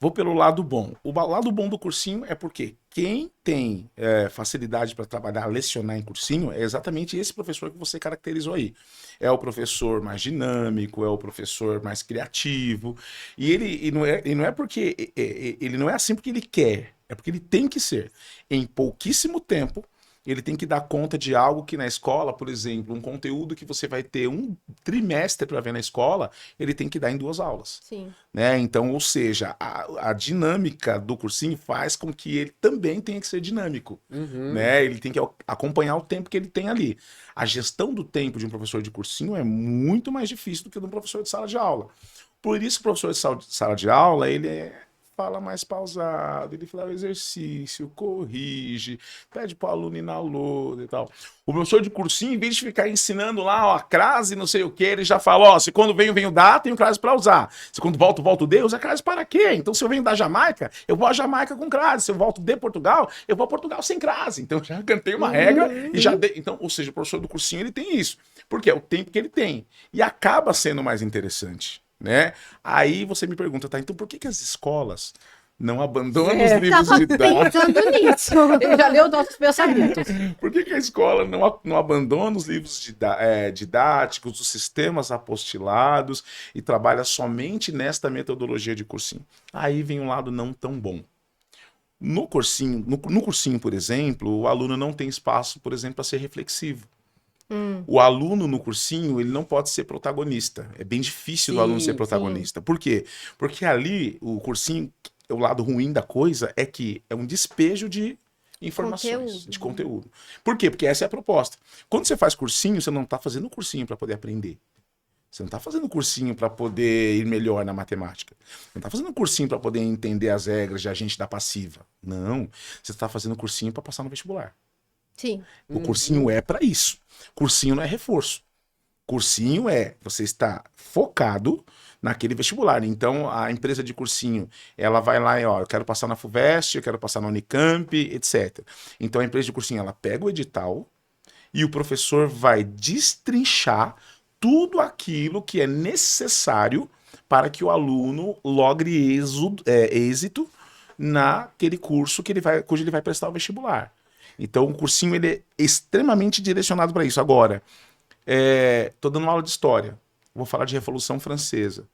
Vou pelo lado bom. O lado bom do cursinho é porque quem tem facilidade para trabalhar, lecionar em cursinho, é exatamente esse professor que você caracterizou aí. É o professor mais dinâmico, é o professor mais criativo. E não é porque ele não é assim porque ele quer, é porque ele tem que ser. Em pouquíssimo tempo, ele tem que dar conta de algo que na escola, por exemplo, um conteúdo que você vai ter um trimestre para ver na escola, ele tem que dar em 2 aulas. Sim. Né? Então, ou seja, a dinâmica do cursinho faz com que ele também tenha que ser dinâmico. Né? Ele tem que acompanhar o tempo que ele tem ali. A gestão do tempo de um professor de cursinho é muito mais difícil do que de um professor de sala de aula. Por isso, o professor de sala de aula, ele fala mais pausado, ele fala o exercício, corrige, pede para o aluno ir na lousa e tal. O professor de cursinho, em vez de ficar ensinando lá, ó, a crase, não sei o que, ele já fala, ó, se quando venho dar, tenho crase para usar. Se quando volto de, usa crase para quê? Então, se eu venho da Jamaica, eu vou à Jamaica com crase. Se eu volto de Portugal, eu vou a Portugal sem crase. Então, já cantei uma regra e já dei. Então, ou seja, o professor do cursinho, ele tem isso. Porque é o tempo que ele tem. E acaba sendo mais interessante. Né? Aí você me pergunta, tá, então por que as escolas não abandonam os livros didáticos? Pensando nisso. Ele já leu nossos pensamentos. Por que a escola não abandona os livros didáticos, os sistemas apostilados e trabalha somente nesta metodologia de cursinho? Aí vem um lado não tão bom. No cursinho, por exemplo, o aluno não tem espaço, por exemplo, para ser reflexivo. O aluno no cursinho, ele não pode ser protagonista. É bem difícil do aluno ser protagonista. Por quê? Porque ali, o cursinho, o lado ruim da coisa é que é um despejo de informações, de conteúdo. Por quê? Porque essa é a proposta. Quando você faz cursinho, você não está fazendo cursinho para poder aprender. Você não está fazendo cursinho para poder ir melhor na matemática. Você não está fazendo cursinho para poder entender as regras de agente da passiva. Não. Você está fazendo cursinho para passar no vestibular. Sim. O cursinho é para isso. Cursinho não é reforço. Cursinho é você está focado naquele vestibular. Então, a empresa de cursinho, ela vai lá e, ó, eu quero passar na FUVEST, eu quero passar na Unicamp, etc. Então, a empresa de cursinho, ela pega o edital e o professor vai destrinchar tudo aquilo que é necessário para que o aluno logre êxito naquele curso cujo ele vai prestar o vestibular. Então, o cursinho ele é extremamente direcionado para isso. Agora, Estou dando uma aula de história. Vou falar de Revolução Francesa.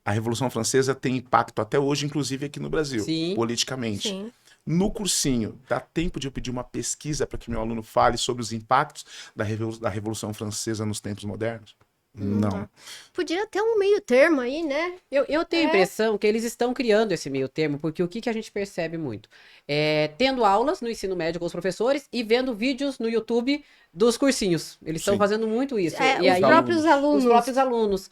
A Revolução Francesa tem impacto até hoje, inclusive aqui no Brasil, Sim. politicamente. Sim. No cursinho, dá tempo de eu pedir uma pesquisa para que meu aluno fale sobre os impactos da Revolução Francesa nos tempos modernos? Não. Podia ter um meio termo aí, né? Eu tenho a impressão que eles estão criando esse meio termo, porque o que, que a gente percebe muito? Tendo aulas no ensino médio com os professores e vendo vídeos no YouTube dos cursinhos. Eles estão Sim. fazendo muito isso. Os aí, próprios alunos. os próprios alunos,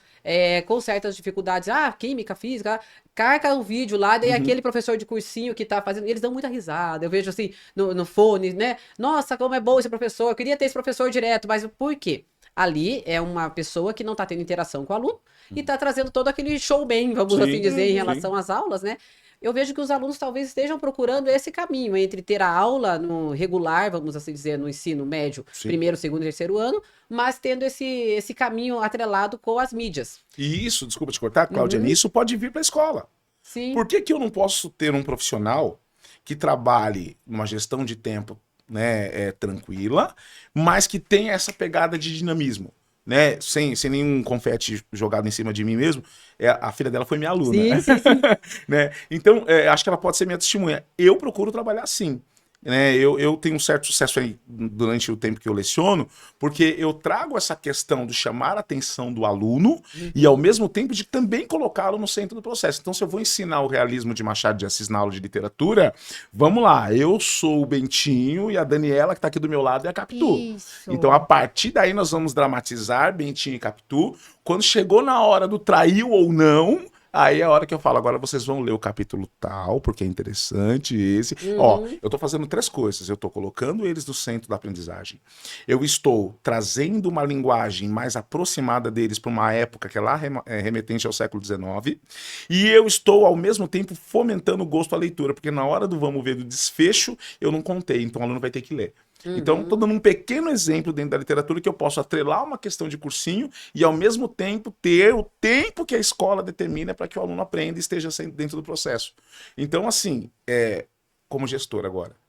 com certas dificuldades, química, física, carca o vídeo lá, daí aquele professor de cursinho que tá fazendo, eles dão muita risada. Eu vejo assim, no fone, né? Nossa, como é bom esse professor, eu queria ter esse professor direto, mas por quê? Ali é uma pessoa que não está tendo interação com o aluno e está trazendo todo aquele showman, vamos Sim, assim dizer, em sim. relação às aulas, né? Eu vejo que os alunos talvez estejam procurando esse caminho entre ter a aula no regular, vamos assim dizer, no ensino médio, Sim. primeiro, segundo e terceiro ano, mas tendo esse caminho atrelado com as mídias. E isso, desculpa te cortar, Cláudia, isso pode vir para a escola. Sim. Por que eu não posso ter um profissional que trabalhe numa gestão de tempo, né, tranquila, mas que tenha essa pegada de dinamismo, né, sem nenhum confete jogado em cima de mim mesmo? A filha dela foi minha aluna, Sim. né? Então, acho que ela pode ser minha testemunha. Eu procuro trabalhar assim. Né, eu tenho um certo sucesso aí durante o tempo que eu leciono, porque eu trago essa questão de chamar a atenção do aluno e ao mesmo tempo de também colocá-lo no centro do processo. Então, se eu vou ensinar o realismo de Machado de Assis na aula de literatura, vamos lá, eu sou o Bentinho e a Daniela que está aqui do meu lado é a Capitu. Isso. Então, a partir daí, nós vamos dramatizar Bentinho e Capitu. Quando chegou na hora do traiu ou não, aí é a hora que eu falo, agora vocês vão ler o capítulo tal, porque é interessante esse. Ó, eu tô fazendo 3 coisas. Eu tô colocando eles no centro da aprendizagem. Eu estou trazendo uma linguagem mais aproximada deles para uma época que é lá remetente ao século XIX. E eu estou, ao mesmo tempo, fomentando o gosto à leitura, porque na hora do vamos ver do desfecho, eu não contei, então o aluno vai ter que ler. Então, estou dando um pequeno exemplo dentro da literatura que eu posso atrelar uma questão de cursinho e, ao mesmo tempo, ter o tempo que a escola determina para que o aluno aprenda e esteja dentro do processo. Então, assim, como gestor agora,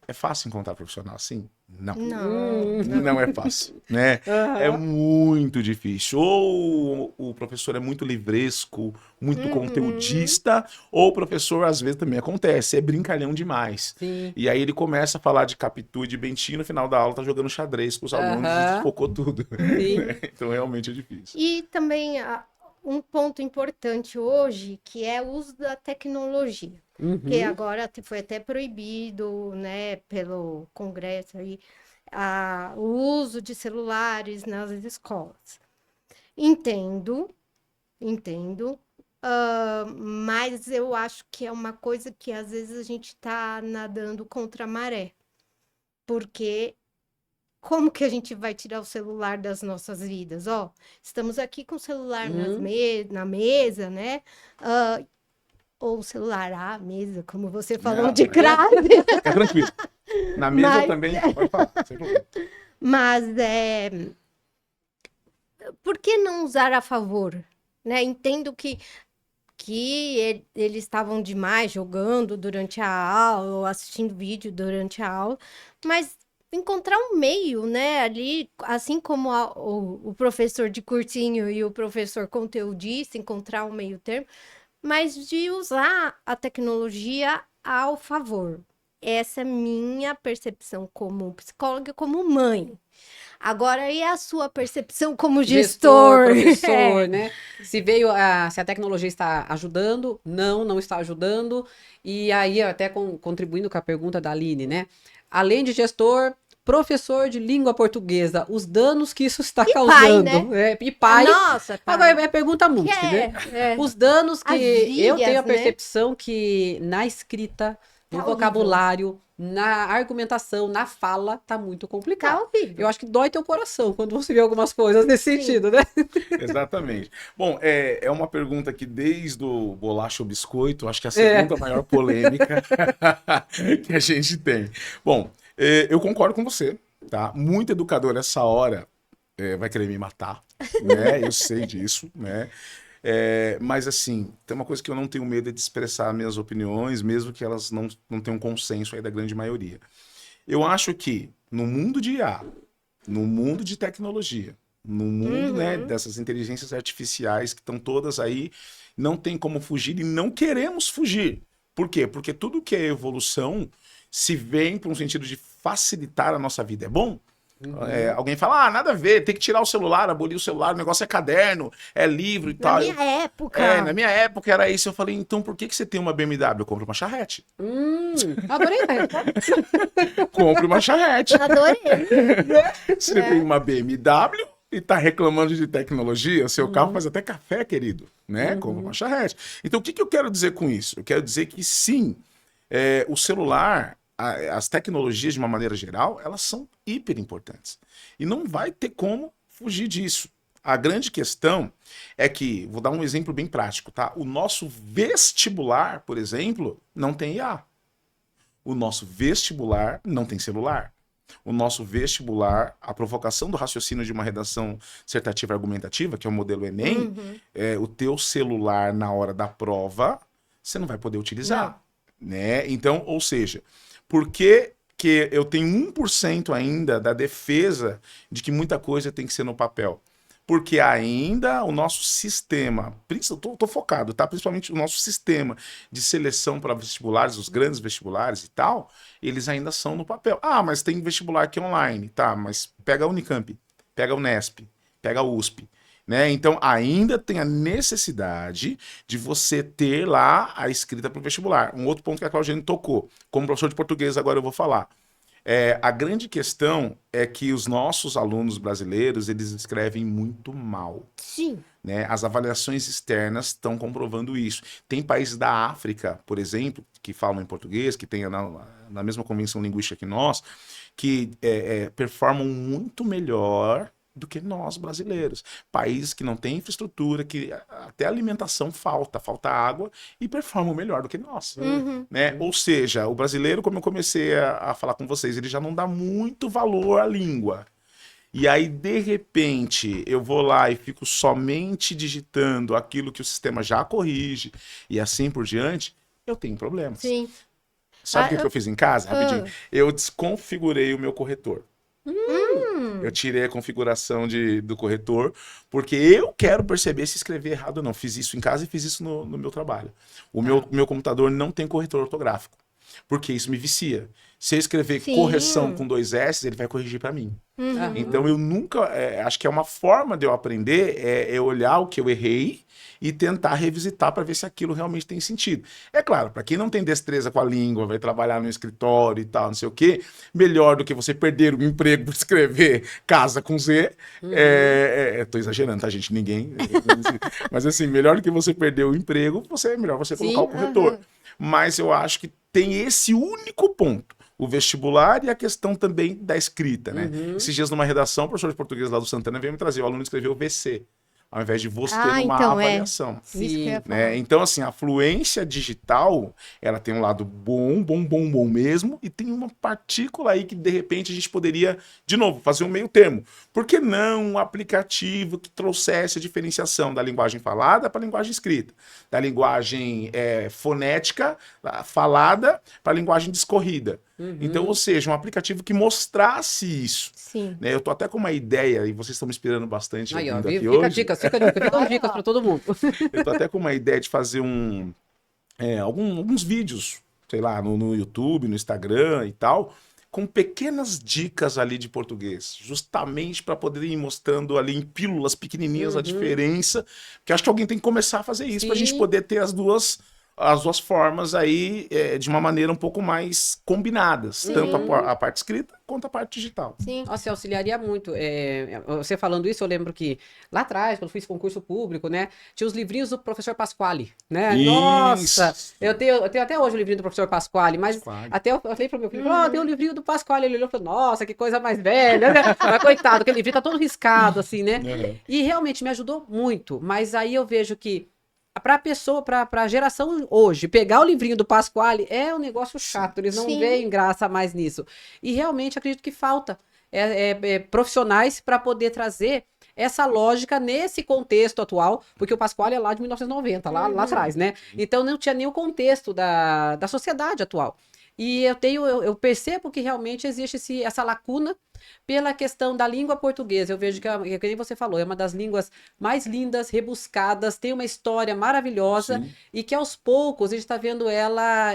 é fácil encontrar profissional assim? Não. Não é fácil, né? É muito difícil. Ou o professor é muito livresco, muito conteudista, ou o professor, às vezes, também acontece, é brincalhão demais. Sim. E aí ele começa a falar de Capitu e de Bentinho, no final da aula tá jogando xadrez com os alunos e desfocou tudo. Então, realmente é difícil. E também um ponto importante hoje, que é o uso da tecnologia. Que agora foi até proibido, né, pelo Congresso aí, o uso de celulares nas escolas. Entendo, mas eu acho que é uma coisa que às vezes a gente está nadando contra a maré. Porque como que a gente vai tirar o celular das nossas vidas? Ó, estamos aqui com o celular na mesa, né? Ou o celular à mesa, como você falou, Não, de crase. Fica tranquilo. Na mesa também, pode falar, sem problema. Mas por que não usar a favor? Né? Entendo que eles estavam demais jogando durante a aula, ou assistindo vídeo durante a aula, mas encontrar um meio, né? Ali, assim como o professor de cursinho e o professor conteudista, encontrar um meio termo, mas de usar a tecnologia ao favor. Essa é minha percepção como psicóloga, como mãe. Agora, e a sua percepção como gestor? Professor, né? Se se a tecnologia está ajudando, não está ajudando. E aí, até contribuindo com a pergunta da Aline, né? Além de gestor, professor de língua portuguesa, os danos que isso está causando. Pai, né? E pai. Nossa, pai. Agora, é pergunta multi, né? Os danos que eu tenho a percepção que na escrita, no vocabulário, na argumentação, na fala, tá muito complicado. Tá horrível. Eu acho que dói teu coração quando você vê algumas coisas nesse sentido, né? Exatamente. Bom, é uma pergunta que desde o bolacha ou biscoito, acho que é a segunda maior polêmica que a gente tem. Bom, eu concordo com você, tá? Muito educador essa hora vai querer me matar, né? Eu sei disso, né? Mas assim, tem uma coisa que eu não tenho medo de expressar minhas opiniões, mesmo que elas não tenham consenso aí da grande maioria. Eu acho que no mundo de IA, no mundo de tecnologia, no mundo, né, dessas inteligências artificiais que estão todas aí, não tem como fugir e não queremos fugir. Por quê? Porque tudo que é evolução se vem para um sentido de facilitar a nossa vida. É bom? Alguém fala, nada a ver, tem que tirar o celular, abolir o celular, o negócio é caderno, é livro e Na tal. minha época. Na minha época era isso. Eu falei, então por que você tem uma BMW? Eu compro uma charrete. Adorei a resposta. Compre uma charrete. Adorei. Você tem uma BMW e tá reclamando de tecnologia, seu carro faz até café, querido, né? Compra uma charrete. Então, o que eu quero dizer com isso? Eu quero dizer que sim, o celular, as tecnologias de uma maneira geral, elas são hiper importantes. E não vai ter como fugir disso. A grande questão é que, vou dar um exemplo bem prático, tá? O nosso vestibular, por exemplo, não tem IA. O nosso vestibular não tem celular. O nosso vestibular, a provocação do raciocínio de uma redação dissertativa argumentativa, que é o modelo Enem, o teu celular na hora da prova, você não vai poder utilizar. Né? Então, ou seja, por que eu tenho 1% ainda da defesa de que muita coisa tem que ser no papel? Porque ainda o nosso sistema, tô focado, tá? Principalmente o nosso sistema de seleção para vestibulares, os grandes vestibulares e tal, eles ainda são no papel. Ah, mas tem vestibular que é online, tá? Mas pega a Unicamp, pega a Unesp, pega a USP, né? Então ainda tem a necessidade de você ter lá a escrita para o vestibular. Um outro ponto que a Claudiane tocou, como professor de português agora eu vou falar. A grande questão é que os nossos alunos brasileiros, eles escrevem muito mal. Sim. Né? As avaliações externas estão comprovando isso. Tem países da África, por exemplo, que falam em português, que têm na mesma convenção linguística que nós, que performam muito melhor do que nós brasileiros. Países que não têm infraestrutura, que até alimentação falta água e performam melhor do que nós. Né? Ou seja, o brasileiro, como eu comecei a falar com vocês, ele já não dá muito valor à língua. E aí, de repente, eu vou lá e fico somente digitando aquilo que o sistema já corrige e assim por diante, eu tenho problemas. Sim. Sabe o que eu fiz em casa? Rapidinho. Eu desconfigurei o meu corretor. Eu tirei a configuração do corretor, porque eu quero perceber se escrever errado ou não. Fiz isso em casa e fiz isso no meu trabalho. O meu computador não tem corretor ortográfico, porque isso me vicia. Se eu escrever correção com 2 S, ele vai corrigir para mim. Então eu nunca... acho que é uma forma de eu aprender, eu olhar o que eu errei e tentar revisitar para ver se aquilo realmente tem sentido. É claro, para quem não tem destreza com a língua, vai trabalhar no escritório e tal, não sei o quê, melhor do que você perder o emprego por escrever casa com Z. Tô exagerando, tá, gente? Ninguém... Mas assim, melhor do que você perder o emprego, é melhor você colocar o corretor. Mas eu acho que tem esse único ponto. O vestibular e a questão também da escrita, né? Esses dias numa redação, o professor de português lá do Santana veio me trazer, o aluno escreveu VC, ao invés de você numa então avaliação. Sim. Né? Então, assim, a fluência digital, ela tem um lado bom mesmo, e tem uma partícula aí que, de repente, a gente poderia, de novo, fazer um meio termo. Por que não um aplicativo que trouxesse a diferenciação da linguagem falada para a linguagem escrita? Da linguagem fonética falada para a linguagem discorrida? Então, ou seja, um aplicativo que mostrasse isso. Sim. Né? Eu tô até com uma ideia, e vocês estão me inspirando bastante Aí, ó, aqui fica hoje. dicas para todo mundo. Eu tô até com uma ideia de fazer alguns vídeos, sei lá, no YouTube, no Instagram e tal, com pequenas dicas ali de português, justamente para poder ir mostrando ali em pílulas pequenininhas a diferença, porque acho que alguém tem que começar a fazer isso para a gente poder ter as duas formas aí de uma maneira um pouco mais combinadas, tanto a parte escrita quanto a parte digital. Sim. Nossa, auxiliaria muito. Você falando isso, eu lembro que lá atrás, quando fiz concurso público, né, tinha os livrinhos do professor Pasquale, né? Isso. Nossa! Eu tenho até hoje o livrinho do professor Pasquale, mas até eu falei pro meu filho, tem o livrinho do Pasquale. Ele olhou e falou, nossa, que coisa mais velha, né? Mas coitado, aquele livrinho tá todo riscado, assim, né? E realmente me ajudou muito, mas aí eu vejo que para a pessoa, para a geração hoje, pegar o livrinho do Pasquale é um negócio chato, eles não veem graça mais nisso. E realmente acredito que falta profissionais para poder trazer essa lógica nesse contexto atual, porque o Pasquale é lá de 1990, lá atrás, né? Então não tinha nem o contexto da sociedade atual. E eu percebo que realmente existe essa lacuna pela questão da língua portuguesa. Eu vejo que nem você falou, é uma das línguas mais lindas, rebuscadas, tem uma história maravilhosa Sim, e que aos poucos a gente está vendo ela,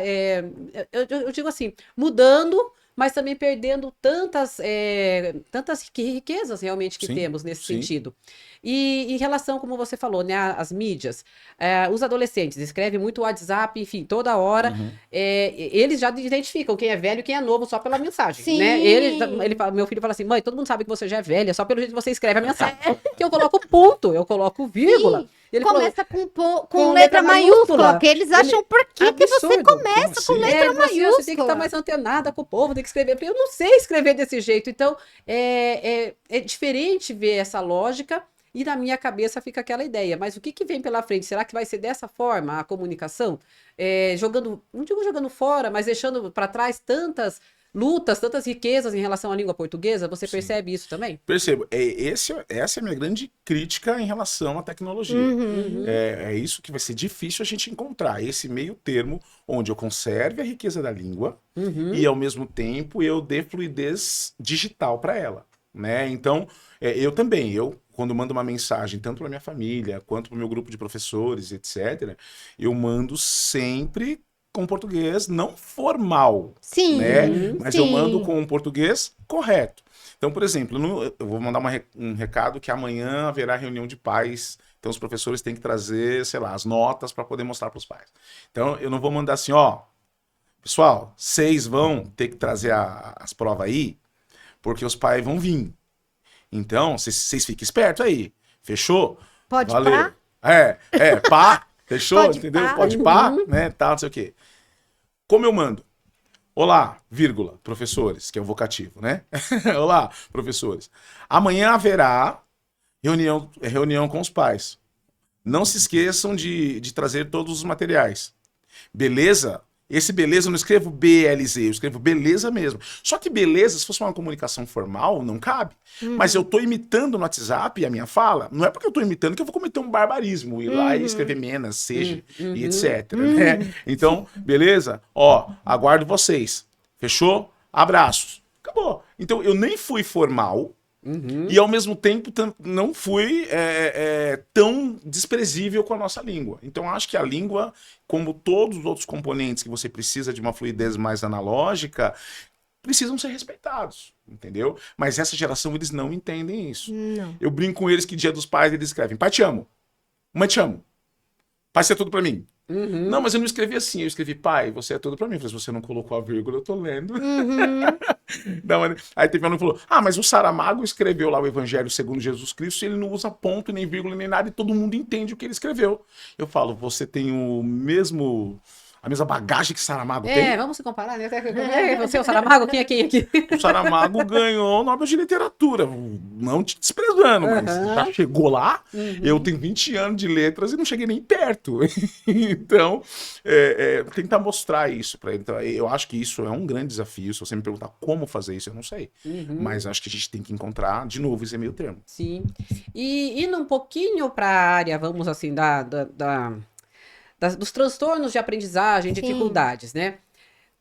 eu digo assim, mudando, mas também perdendo tantas riquezas realmente que sim, temos nesse sim. sentido. E em relação, como você falou, né, às mídias, os adolescentes escrevem muito WhatsApp, enfim, toda hora. Uhum. Eles já identificam quem é velho e quem é novo só pela mensagem, né? Sim. Meu filho fala assim, mãe, todo mundo sabe que você já é velha, só pelo jeito que você escreve a mensagem. Que eu coloco ponto, eu coloco vírgula. Sim. Ele falou, Começa com com letra letra maiúscula, maiúscula. porque eles Ele- acham por que que você Absurdo. Como começa com assim? letra Ele falou assim, você tem que estar maiúscula. mais antenada com o povo, tem que escrever. Eu falei, eu não sei escrever desse jeito. Então, é diferente ver essa lógica e na minha cabeça fica aquela ideia. Mas o que que vem pela frente? Será que vai ser dessa forma a comunicação? Não digo jogando fora, mas deixando para trás tantas lutas, tantas riquezas em relação à língua portuguesa? Você Sim. percebe isso também? Percebo. Essa é a minha grande crítica em relação à tecnologia. Uhum. É isso que vai ser difícil a gente encontrar, esse meio termo onde eu conserve a riqueza da língua e, ao mesmo tempo, eu dê fluidez digital para ela, né? Então, eu quando mando uma mensagem, tanto para minha família quanto para o meu grupo de professores, etc., eu mando sempre com português não formal, né? Sim, Mas eu mando sim. com um português correto. Então, por exemplo, eu vou mandar um recado que amanhã haverá reunião de pais, então os professores têm que trazer, sei lá, as notas para poder mostrar para os pais. Então, eu não vou mandar assim, ó, pessoal, vocês vão ter que trazer as provas aí, porque os pais vão vir. Então, vocês fiquem espertos aí. Fechou? Pode Valeu. pá? Pá, fechou? Pode Entendeu? pá. Pode pá, né? Tal, não sei o quê. Como eu mando? Olá, vírgula, professores, que é o vocativo, né? Olá, professores. Amanhã haverá reunião com os pais. Não se esqueçam de trazer todos os materiais. Beleza? Esse beleza eu não escrevo BLZ, eu escrevo beleza mesmo. Só que beleza, se fosse uma comunicação formal, não cabe. Mas eu tô imitando no WhatsApp a minha fala, não é porque eu tô imitando que eu vou cometer um barbarismo, ir lá e escrever menos, seja, e etc, né? Então, beleza? Ó, aguardo vocês. Fechou? Abraços. Acabou. Então, eu nem fui formal, e ao mesmo tempo não fui tão desprezível com a nossa língua. Então acho que a língua, como todos os outros componentes que você precisa de uma fluidez mais analógica, precisam ser respeitados, entendeu? Mas essa geração, eles não entendem isso. Não. Eu brinco com eles que Dia dos Pais eles escrevem: pai, te amo. Mãe, te amo. Pai, você é tudo pra mim. Não, mas eu não escrevi assim. Eu escrevi: pai, você é tudo pra mim. Eu falei: se você não colocou a vírgula, eu tô lendo. Não, aí teve um que falou: ah, mas o Saramago escreveu lá o Evangelho segundo Jesus Cristo e ele não usa ponto, nem vírgula, nem nada, e todo mundo entende o que ele escreveu. Eu falo: você tem a mesma bagagem que Saramago tem? Vamos se comparar, né? Você é o Saramago, quem é quem aqui? O Saramago ganhou o Nobel de Literatura, não te desprezando, mas já chegou lá. Eu tenho 20 anos de letras e não cheguei nem perto. Então, tentar mostrar isso para ele. Então, eu acho que isso é um grande desafio. Se você me perguntar como fazer isso, eu não sei. Mas acho que a gente tem que encontrar, de novo, esse meio termo. Sim. E indo um pouquinho para a área, vamos assim, dos transtornos de aprendizagem, Sim. dificuldades, né?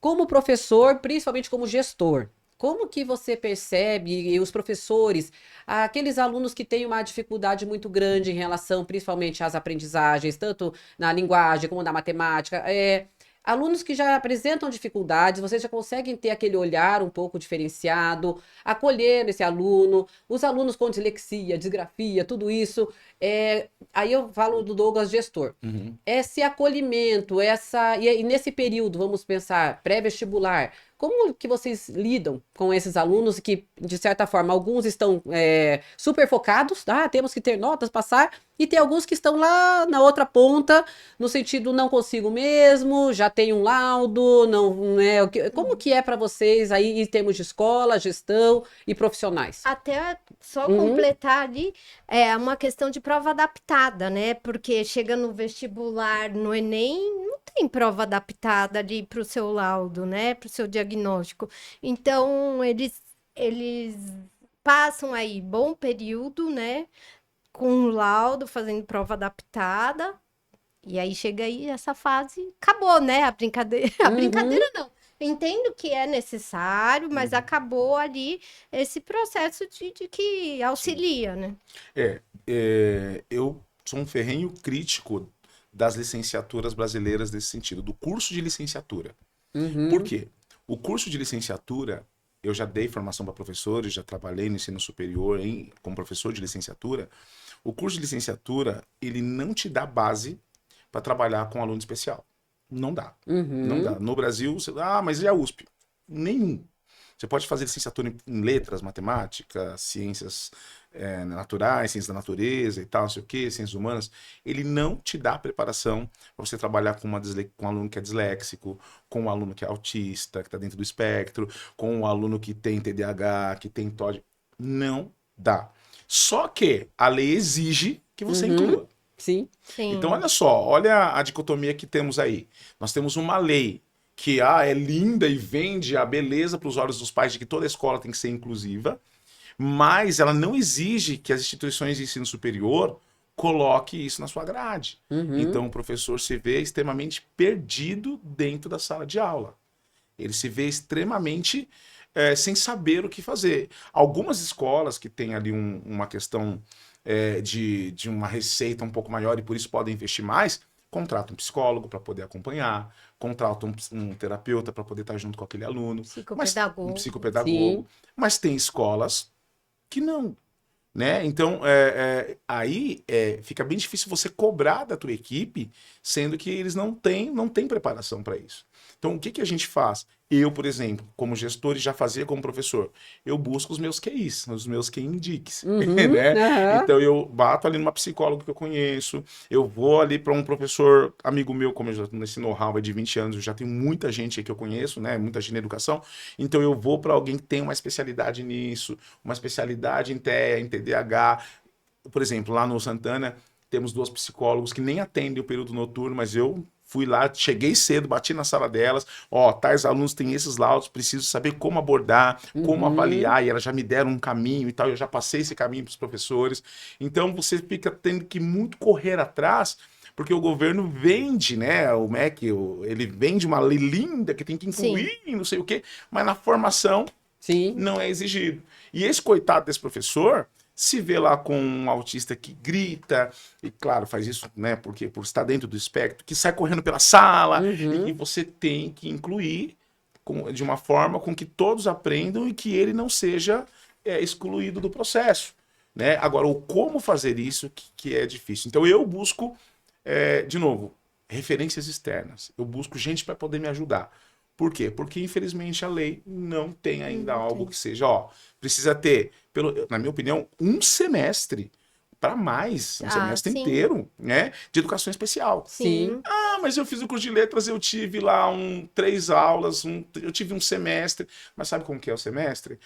Como professor, principalmente como gestor, como que você percebe, e os professores, aqueles alunos que têm uma dificuldade muito grande em relação, principalmente às aprendizagens, tanto na linguagem como na matemática, alunos que já apresentam dificuldades, vocês já conseguem ter aquele olhar um pouco diferenciado, acolher esse aluno, os alunos com dislexia, disgrafia, tudo isso. Aí eu falo do Douglas gestor. Esse acolhimento, e nesse período, vamos pensar, pré-vestibular, como que vocês lidam com esses alunos que, de certa forma, alguns estão super focados, temos que ter notas, passar, e tem alguns que estão lá na outra ponta, no sentido não consigo mesmo, já tenho um laudo, não, né? Como que é para vocês aí em termos de escola, gestão e profissionais? Até só completar ali, é uma questão de prova adaptada, né? Porque chega no vestibular, no Enem, não tem prova adaptada ali para o seu laudo, né? Para o seu diagnóstico. Então, eles passam aí bom período, né? Com o laudo, fazendo prova adaptada. E aí chega aí essa fase, acabou, né? A brincadeira. A brincadeira não. Entendo que é necessário, mas acabou ali esse processo de que auxilia, né? Eu sou um ferrenho crítico das licenciaturas brasileiras nesse sentido, do curso de licenciatura. Por Uhum. quê? O curso de licenciatura, eu já dei formação para professores, já trabalhei no ensino superior como professor de licenciatura. O curso de licenciatura, ele não te dá base para trabalhar com aluno especial. Não dá. Não dá. Uhum. No Brasil, mas e a USP? Nenhum. Você pode fazer licenciatura em letras, matemática, ciências naturais, ciências da natureza e tal, não sei o quê, ciências humanas. Ele não te dá preparação para você trabalhar com um aluno que é disléxico, com um aluno que é autista, que está dentro do espectro, com um aluno que tem TDAH, que tem TOD. Não dá. Só que a lei exige que você Uhum. inclua. Sim. Então, Sim. olha só, olha a dicotomia que temos aí. Nós temos uma lei que é linda e vende a beleza para os olhos dos pais de que toda escola tem que ser inclusiva, mas ela não exige que as instituições de ensino superior coloque isso na sua grade. Uhum. Então, o professor se vê extremamente perdido dentro da sala de aula. Ele se vê extremamente sem saber o que fazer. Algumas escolas que têm ali uma questão de uma receita um pouco maior e por isso podem investir mais, contratam um psicólogo para poder acompanhar, contratam um terapeuta para poder estar junto com aquele aluno, mas um Psicopedagogo. psicopedagogo. Sim. Mas tem escolas que não. Né? Então, aí fica bem difícil você cobrar da tua equipe, sendo que eles não têm preparação para isso. Então, o que a gente faz? Eu, por exemplo, como gestor e já fazia como professor, eu busco os meus QIs, os meus QI indiques, Uhum. né? Aham. Então, eu bato ali numa psicóloga que eu conheço, eu vou ali para um professor amigo meu, como eu já nesse know-how de 20 anos, eu já tenho muita gente aí que eu conheço, né? Muita gente na educação, então eu vou para alguém que tem uma especialidade nisso, uma especialidade em TEA, em TDAH. Por exemplo, lá no Santana, temos duas psicólogos que nem atendem o período noturno, mas eu fui lá, cheguei cedo, bati na sala delas, tais alunos têm esses laudos, preciso saber como abordar, como Uhum. avaliar, e elas já me deram um caminho e tal, eu já passei esse caminho para os professores. Então você fica tendo que muito correr atrás, porque o governo vende, né, o MEC, ele vende uma lei linda que tem que Sim. incluir, não sei o quê, mas na formação Sim. não é exigido. E esse coitado desse professor se vê lá com um autista que grita, e claro, faz isso, né, porque por estar dentro do espectro, que sai correndo pela sala, e que Uhum. você tem que incluir de uma forma com que todos aprendam e que ele não seja excluído do processo. Né? Agora, o como fazer isso que é difícil. Então, eu busco, de novo, referências externas. Eu busco gente para poder me ajudar. Por quê? Porque, infelizmente, a lei não tem ainda Não algo tem. que seja, precisa ter, na minha opinião, um semestre para mais, um Ah, semestre sim. inteiro, né, de educação especial. Sim. Sim. Mas eu fiz o curso de letras, eu tive lá 3 aulas, eu tive um semestre. Mas sabe como que é o semestre?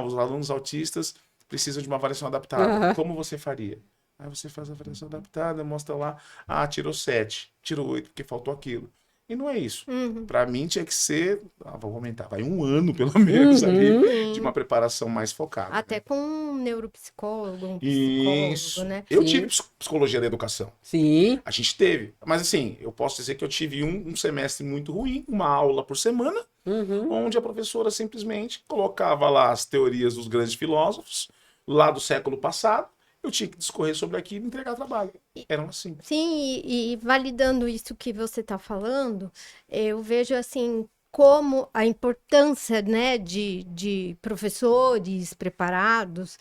Os alunos autistas precisam de uma avaliação adaptada. Aham. Como você faria? Aí você faz a avaliação adaptada, mostra lá, tirou 7, tirou 8, porque faltou aquilo. E não é isso. Uhum. Para mim tinha que ser, vou aumentar, vai um ano pelo menos ali, Uhum. de uma Sim. preparação mais focada. Até Né? com um neuropsicólogo, um psicólogo, Isso. né? Eu tive Sim. psicologia da educação. Sim. A gente teve. Mas assim, eu posso dizer que eu tive um semestre muito ruim, uma aula por semana, Uhum. onde a professora simplesmente colocava lá as teorias dos grandes filósofos, lá do século passado, eu tinha que discorrer sobre aquilo e entregar trabalho. Eram assim. Sim, e validando isso que você está falando, eu vejo assim como a importância, né, de professores preparados,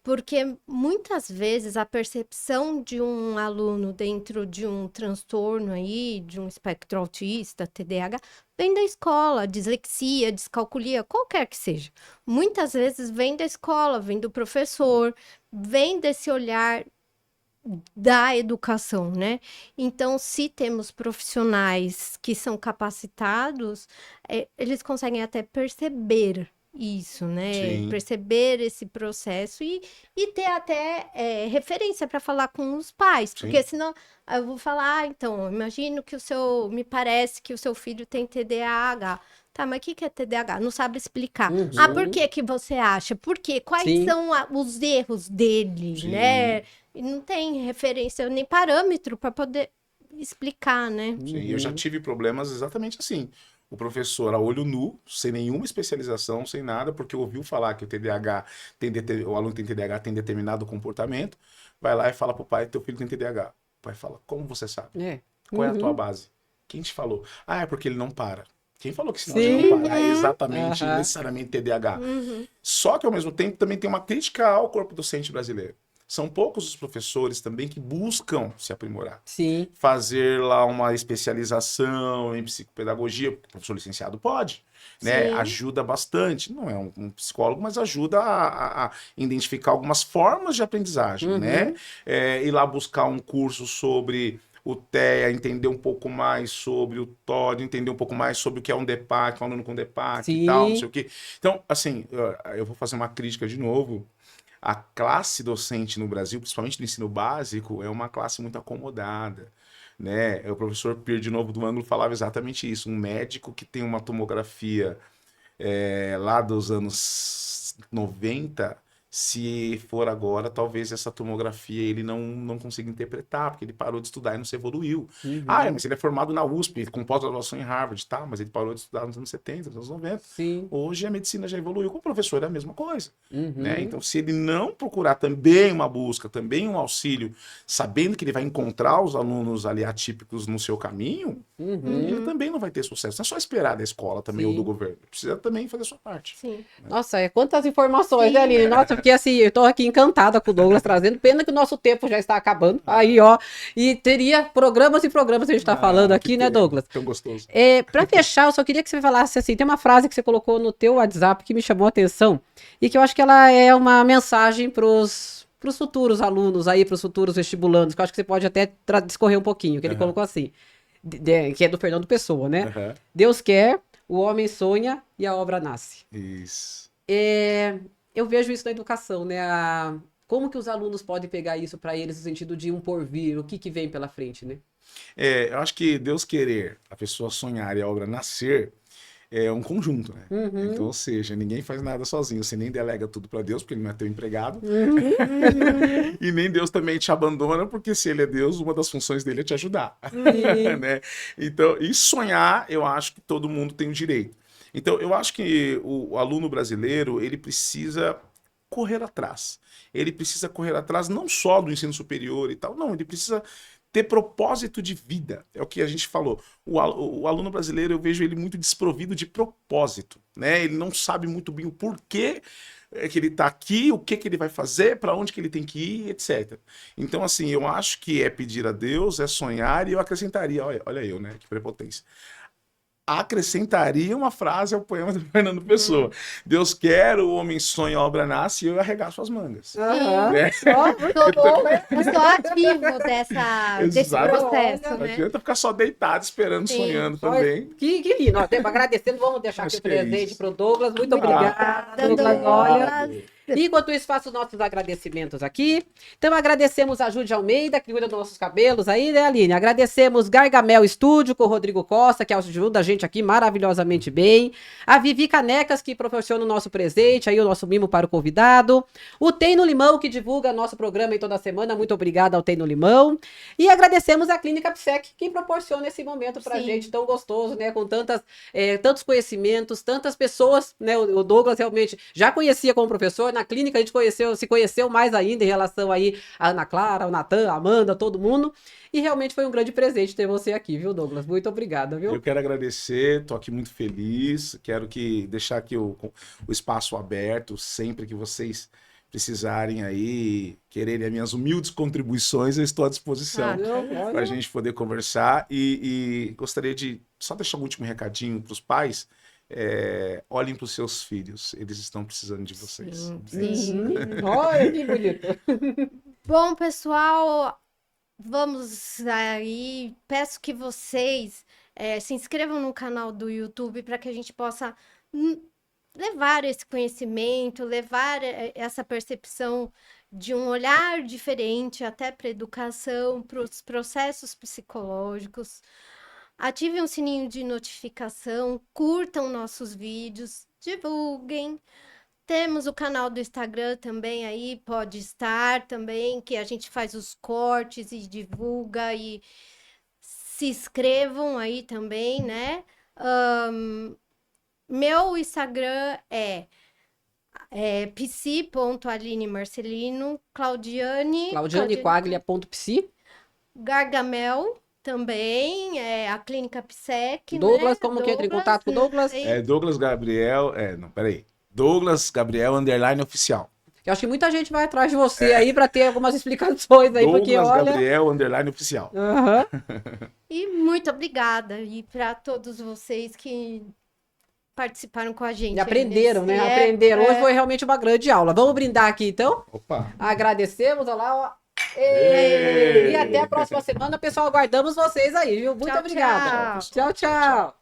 porque muitas vezes a percepção de um aluno dentro de um transtorno aí, de um espectro autista, TDAH, vem da escola, dislexia, descalculia, qualquer que seja. Muitas vezes vem da escola, vem do professor, vem desse olhar da educação, né? Então, se temos profissionais que são capacitados, eles conseguem até perceber isso, né? Sim, Perceber esse processo e ter até referência para falar com os pais, porque sim, senão eu vou falar, então, imagino que me parece que o seu filho tem TDAH. Tá, mas o que que é TDAH? Não sabe explicar. Ah, por Uhum. que que você acha? Por quê? Quais Sim. são os erros dele, né? sim, E não tem referência nem parâmetro para poder explicar, né? sim. Eu já Uhum. tive problemas exatamente assim. o professor a olho nu, sem nenhuma especialização, sem nada, porque ouviu falar que o TDAH o aluno tem TDAH tem determinado comportamento, vai lá e fala pro pai, teu filho tem TDAH. O pai fala, como você sabe? É. Qual é a tua Uhum. base? Quem te falou? Ah, é porque ele não para. Quem falou que sinal de Sim. não parar é exatamente, Aham. necessariamente TDAH? Uhum. Só que, ao mesmo tempo, também tem uma crítica ao corpo docente brasileiro. São poucos os professores também que buscam se aprimorar. Sim. Fazer lá uma especialização em psicopedagogia, porque o professor licenciado pode, né? Sim. Ajuda bastante. Não é um psicólogo, mas ajuda a identificar algumas formas de aprendizagem, né? Uhum. Ir lá buscar um curso sobre o TEA, entender um pouco mais sobre o TOD, entender um pouco mais sobre o que é um DEPAC, um aluno com DEPAC e tal, não sei Sim. o quê. Então, assim, eu vou fazer uma crítica de novo. A classe docente no Brasil, principalmente no ensino básico, é uma classe muito acomodada, né? O professor Pierre, de novo, do ângulo, falava exatamente isso. Um médico que tem uma tomografia lá dos anos 90, se for agora, talvez essa tomografia ele não consiga interpretar, porque ele parou de estudar e não se evoluiu. Ah, Uhum. mas ele é formado na USP, com pós-graduação em Harvard, tá? Mas ele parou de estudar nos anos 70, nos anos 90. Sim. Hoje a medicina já evoluiu, com o professor é a mesma coisa, né? Uhum. Então, se ele não procurar também uma busca, também um auxílio, sabendo que ele vai encontrar os alunos ali atípicos no seu caminho, Uhum. ele também não vai ter sucesso. Não é só esperar da escola também ou do Sim. governo. Precisa também fazer a sua parte. Sim. Nossa, quantas informações, Sim. né, Aline? Nossa, porque assim, eu tô aqui encantada com o Douglas trazendo. Pena que o nosso tempo já está acabando. Aí, ó. E teria programas e programas que a gente tá falando Que aqui, né, pena. Douglas? Tão gostoso. Para fechar, eu só queria que você falasse assim, tem uma frase que você colocou no teu WhatsApp que me chamou a atenção e que eu acho que ela é uma mensagem pros futuros alunos aí, pros futuros vestibulandos, que eu acho que você pode até discorrer um pouquinho, que ele Aham. colocou assim, que é do Fernando Pessoa, né? Aham. Deus quer, o homem sonha e a obra nasce. Isso. Eu vejo isso na educação, né? Como que os alunos podem pegar isso para eles no sentido de um porvir, o que que vem pela frente, né? Eu acho que Deus querer, a pessoa sonhar e a obra nascer é um conjunto, né? Uhum. Então, ou seja, ninguém faz nada sozinho. Você nem delega tudo para Deus, porque ele não é teu empregado. E nem Deus também te abandona, porque se ele é Deus, uma das funções dele é te ajudar. Sim. Né? Então, e sonhar, eu acho que todo mundo tem o direito. Então, eu acho que o aluno brasileiro, ele precisa correr atrás. Ele precisa correr atrás não só do ensino superior e tal, não, ele precisa ter propósito de vida. É o que a gente falou. O aluno brasileiro, eu vejo ele muito desprovido de propósito, né? Ele não sabe muito bem o porquê que ele está aqui, o que que ele vai fazer, para onde que ele tem que ir, etc. Então, assim, eu acho que é pedir a Deus, é sonhar, e eu acrescentaria, olha eu, né? Que prepotência. Acrescentaria uma frase ao poema do Fernando Pessoa. Deus quer, o homem sonha, a obra nasce, e eu arregaço as mangas. Aham. Né? Ó, muito bom. Eu sou ativo desse Exato. processo, Não né? adianta ficar só deitado esperando, Sim. sonhando Olha, também. que lindo. Ó, agradecendo, vamos deixar Acho aqui o que é presente isso. para o Douglas. Muito obrigada, Douglas. Douglas. Olha. Enquanto isso, faço nossos agradecimentos aqui. Então, agradecemos a Júlia Almeida, que cuida dos nossos cabelos aí, né, Aline? Agradecemos Gargamel Estúdio com o Rodrigo Costa, que ajuda a gente aqui maravilhosamente bem. A Vivi Canecas, que proporciona o nosso presente, aí o nosso mimo para o convidado. O Tem no Limão, que divulga nosso programa aí toda semana. Muito obrigada ao Tem no Limão. E agradecemos a Clínica Psec, que proporciona esse momento pra Sim. gente tão gostoso, né? Com tantos conhecimentos, tantas pessoas, né? O Douglas realmente já conhecia como professor, na clínica a gente se conheceu mais ainda em relação aí a Ana Clara, o Natan, a Amanda, todo mundo. E realmente foi um grande presente ter você aqui, viu, Douglas? Muito obrigada, viu? Eu quero agradecer, estou aqui muito feliz. Quero deixar aqui o espaço aberto sempre que vocês precisarem aí, quererem as minhas humildes contribuições, eu estou à disposição. Não, Para a gente poder conversar e gostaria de só deixar um último recadinho para os pais. Olhem para os seus filhos, eles estão precisando de vocês. Sim. Olha que bonito. Bom, pessoal, vamos aí. Peço que vocês se inscrevam no canal do YouTube para que a gente possa levar esse conhecimento, levar essa percepção de um olhar diferente até para a educação, para os processos psicológicos. Ativem o sininho de notificação, curtam nossos vídeos, divulguem. Temos o canal do Instagram também aí, pode estar também, que a gente faz os cortes e divulga e se inscrevam aí também, né? Meu Instagram é psi.alinemarcelino, claudianequaglia.psi. Gargamel também, a Clínica Psec, Douglas, né? como que entra em contato com o Douglas? Douglas Gabriel, não, peraí. Douglas Gabriel _ oficial. Eu acho que muita gente vai atrás de você aí para ter algumas explicações aí, porque Douglas olha... Gabriel _ oficial. Aham. E muito obrigada. E para todos vocês que participaram com a gente. E aprenderam, aí né? Aprenderam. Hoje foi realmente uma grande aula. Vamos brindar aqui, então? Opa! Agradecemos, olha lá, ó. Ei! E até a próxima semana, pessoal. Aguardamos vocês aí, viu? Muito Tchau, obrigada. tchau. Tchau, tchau.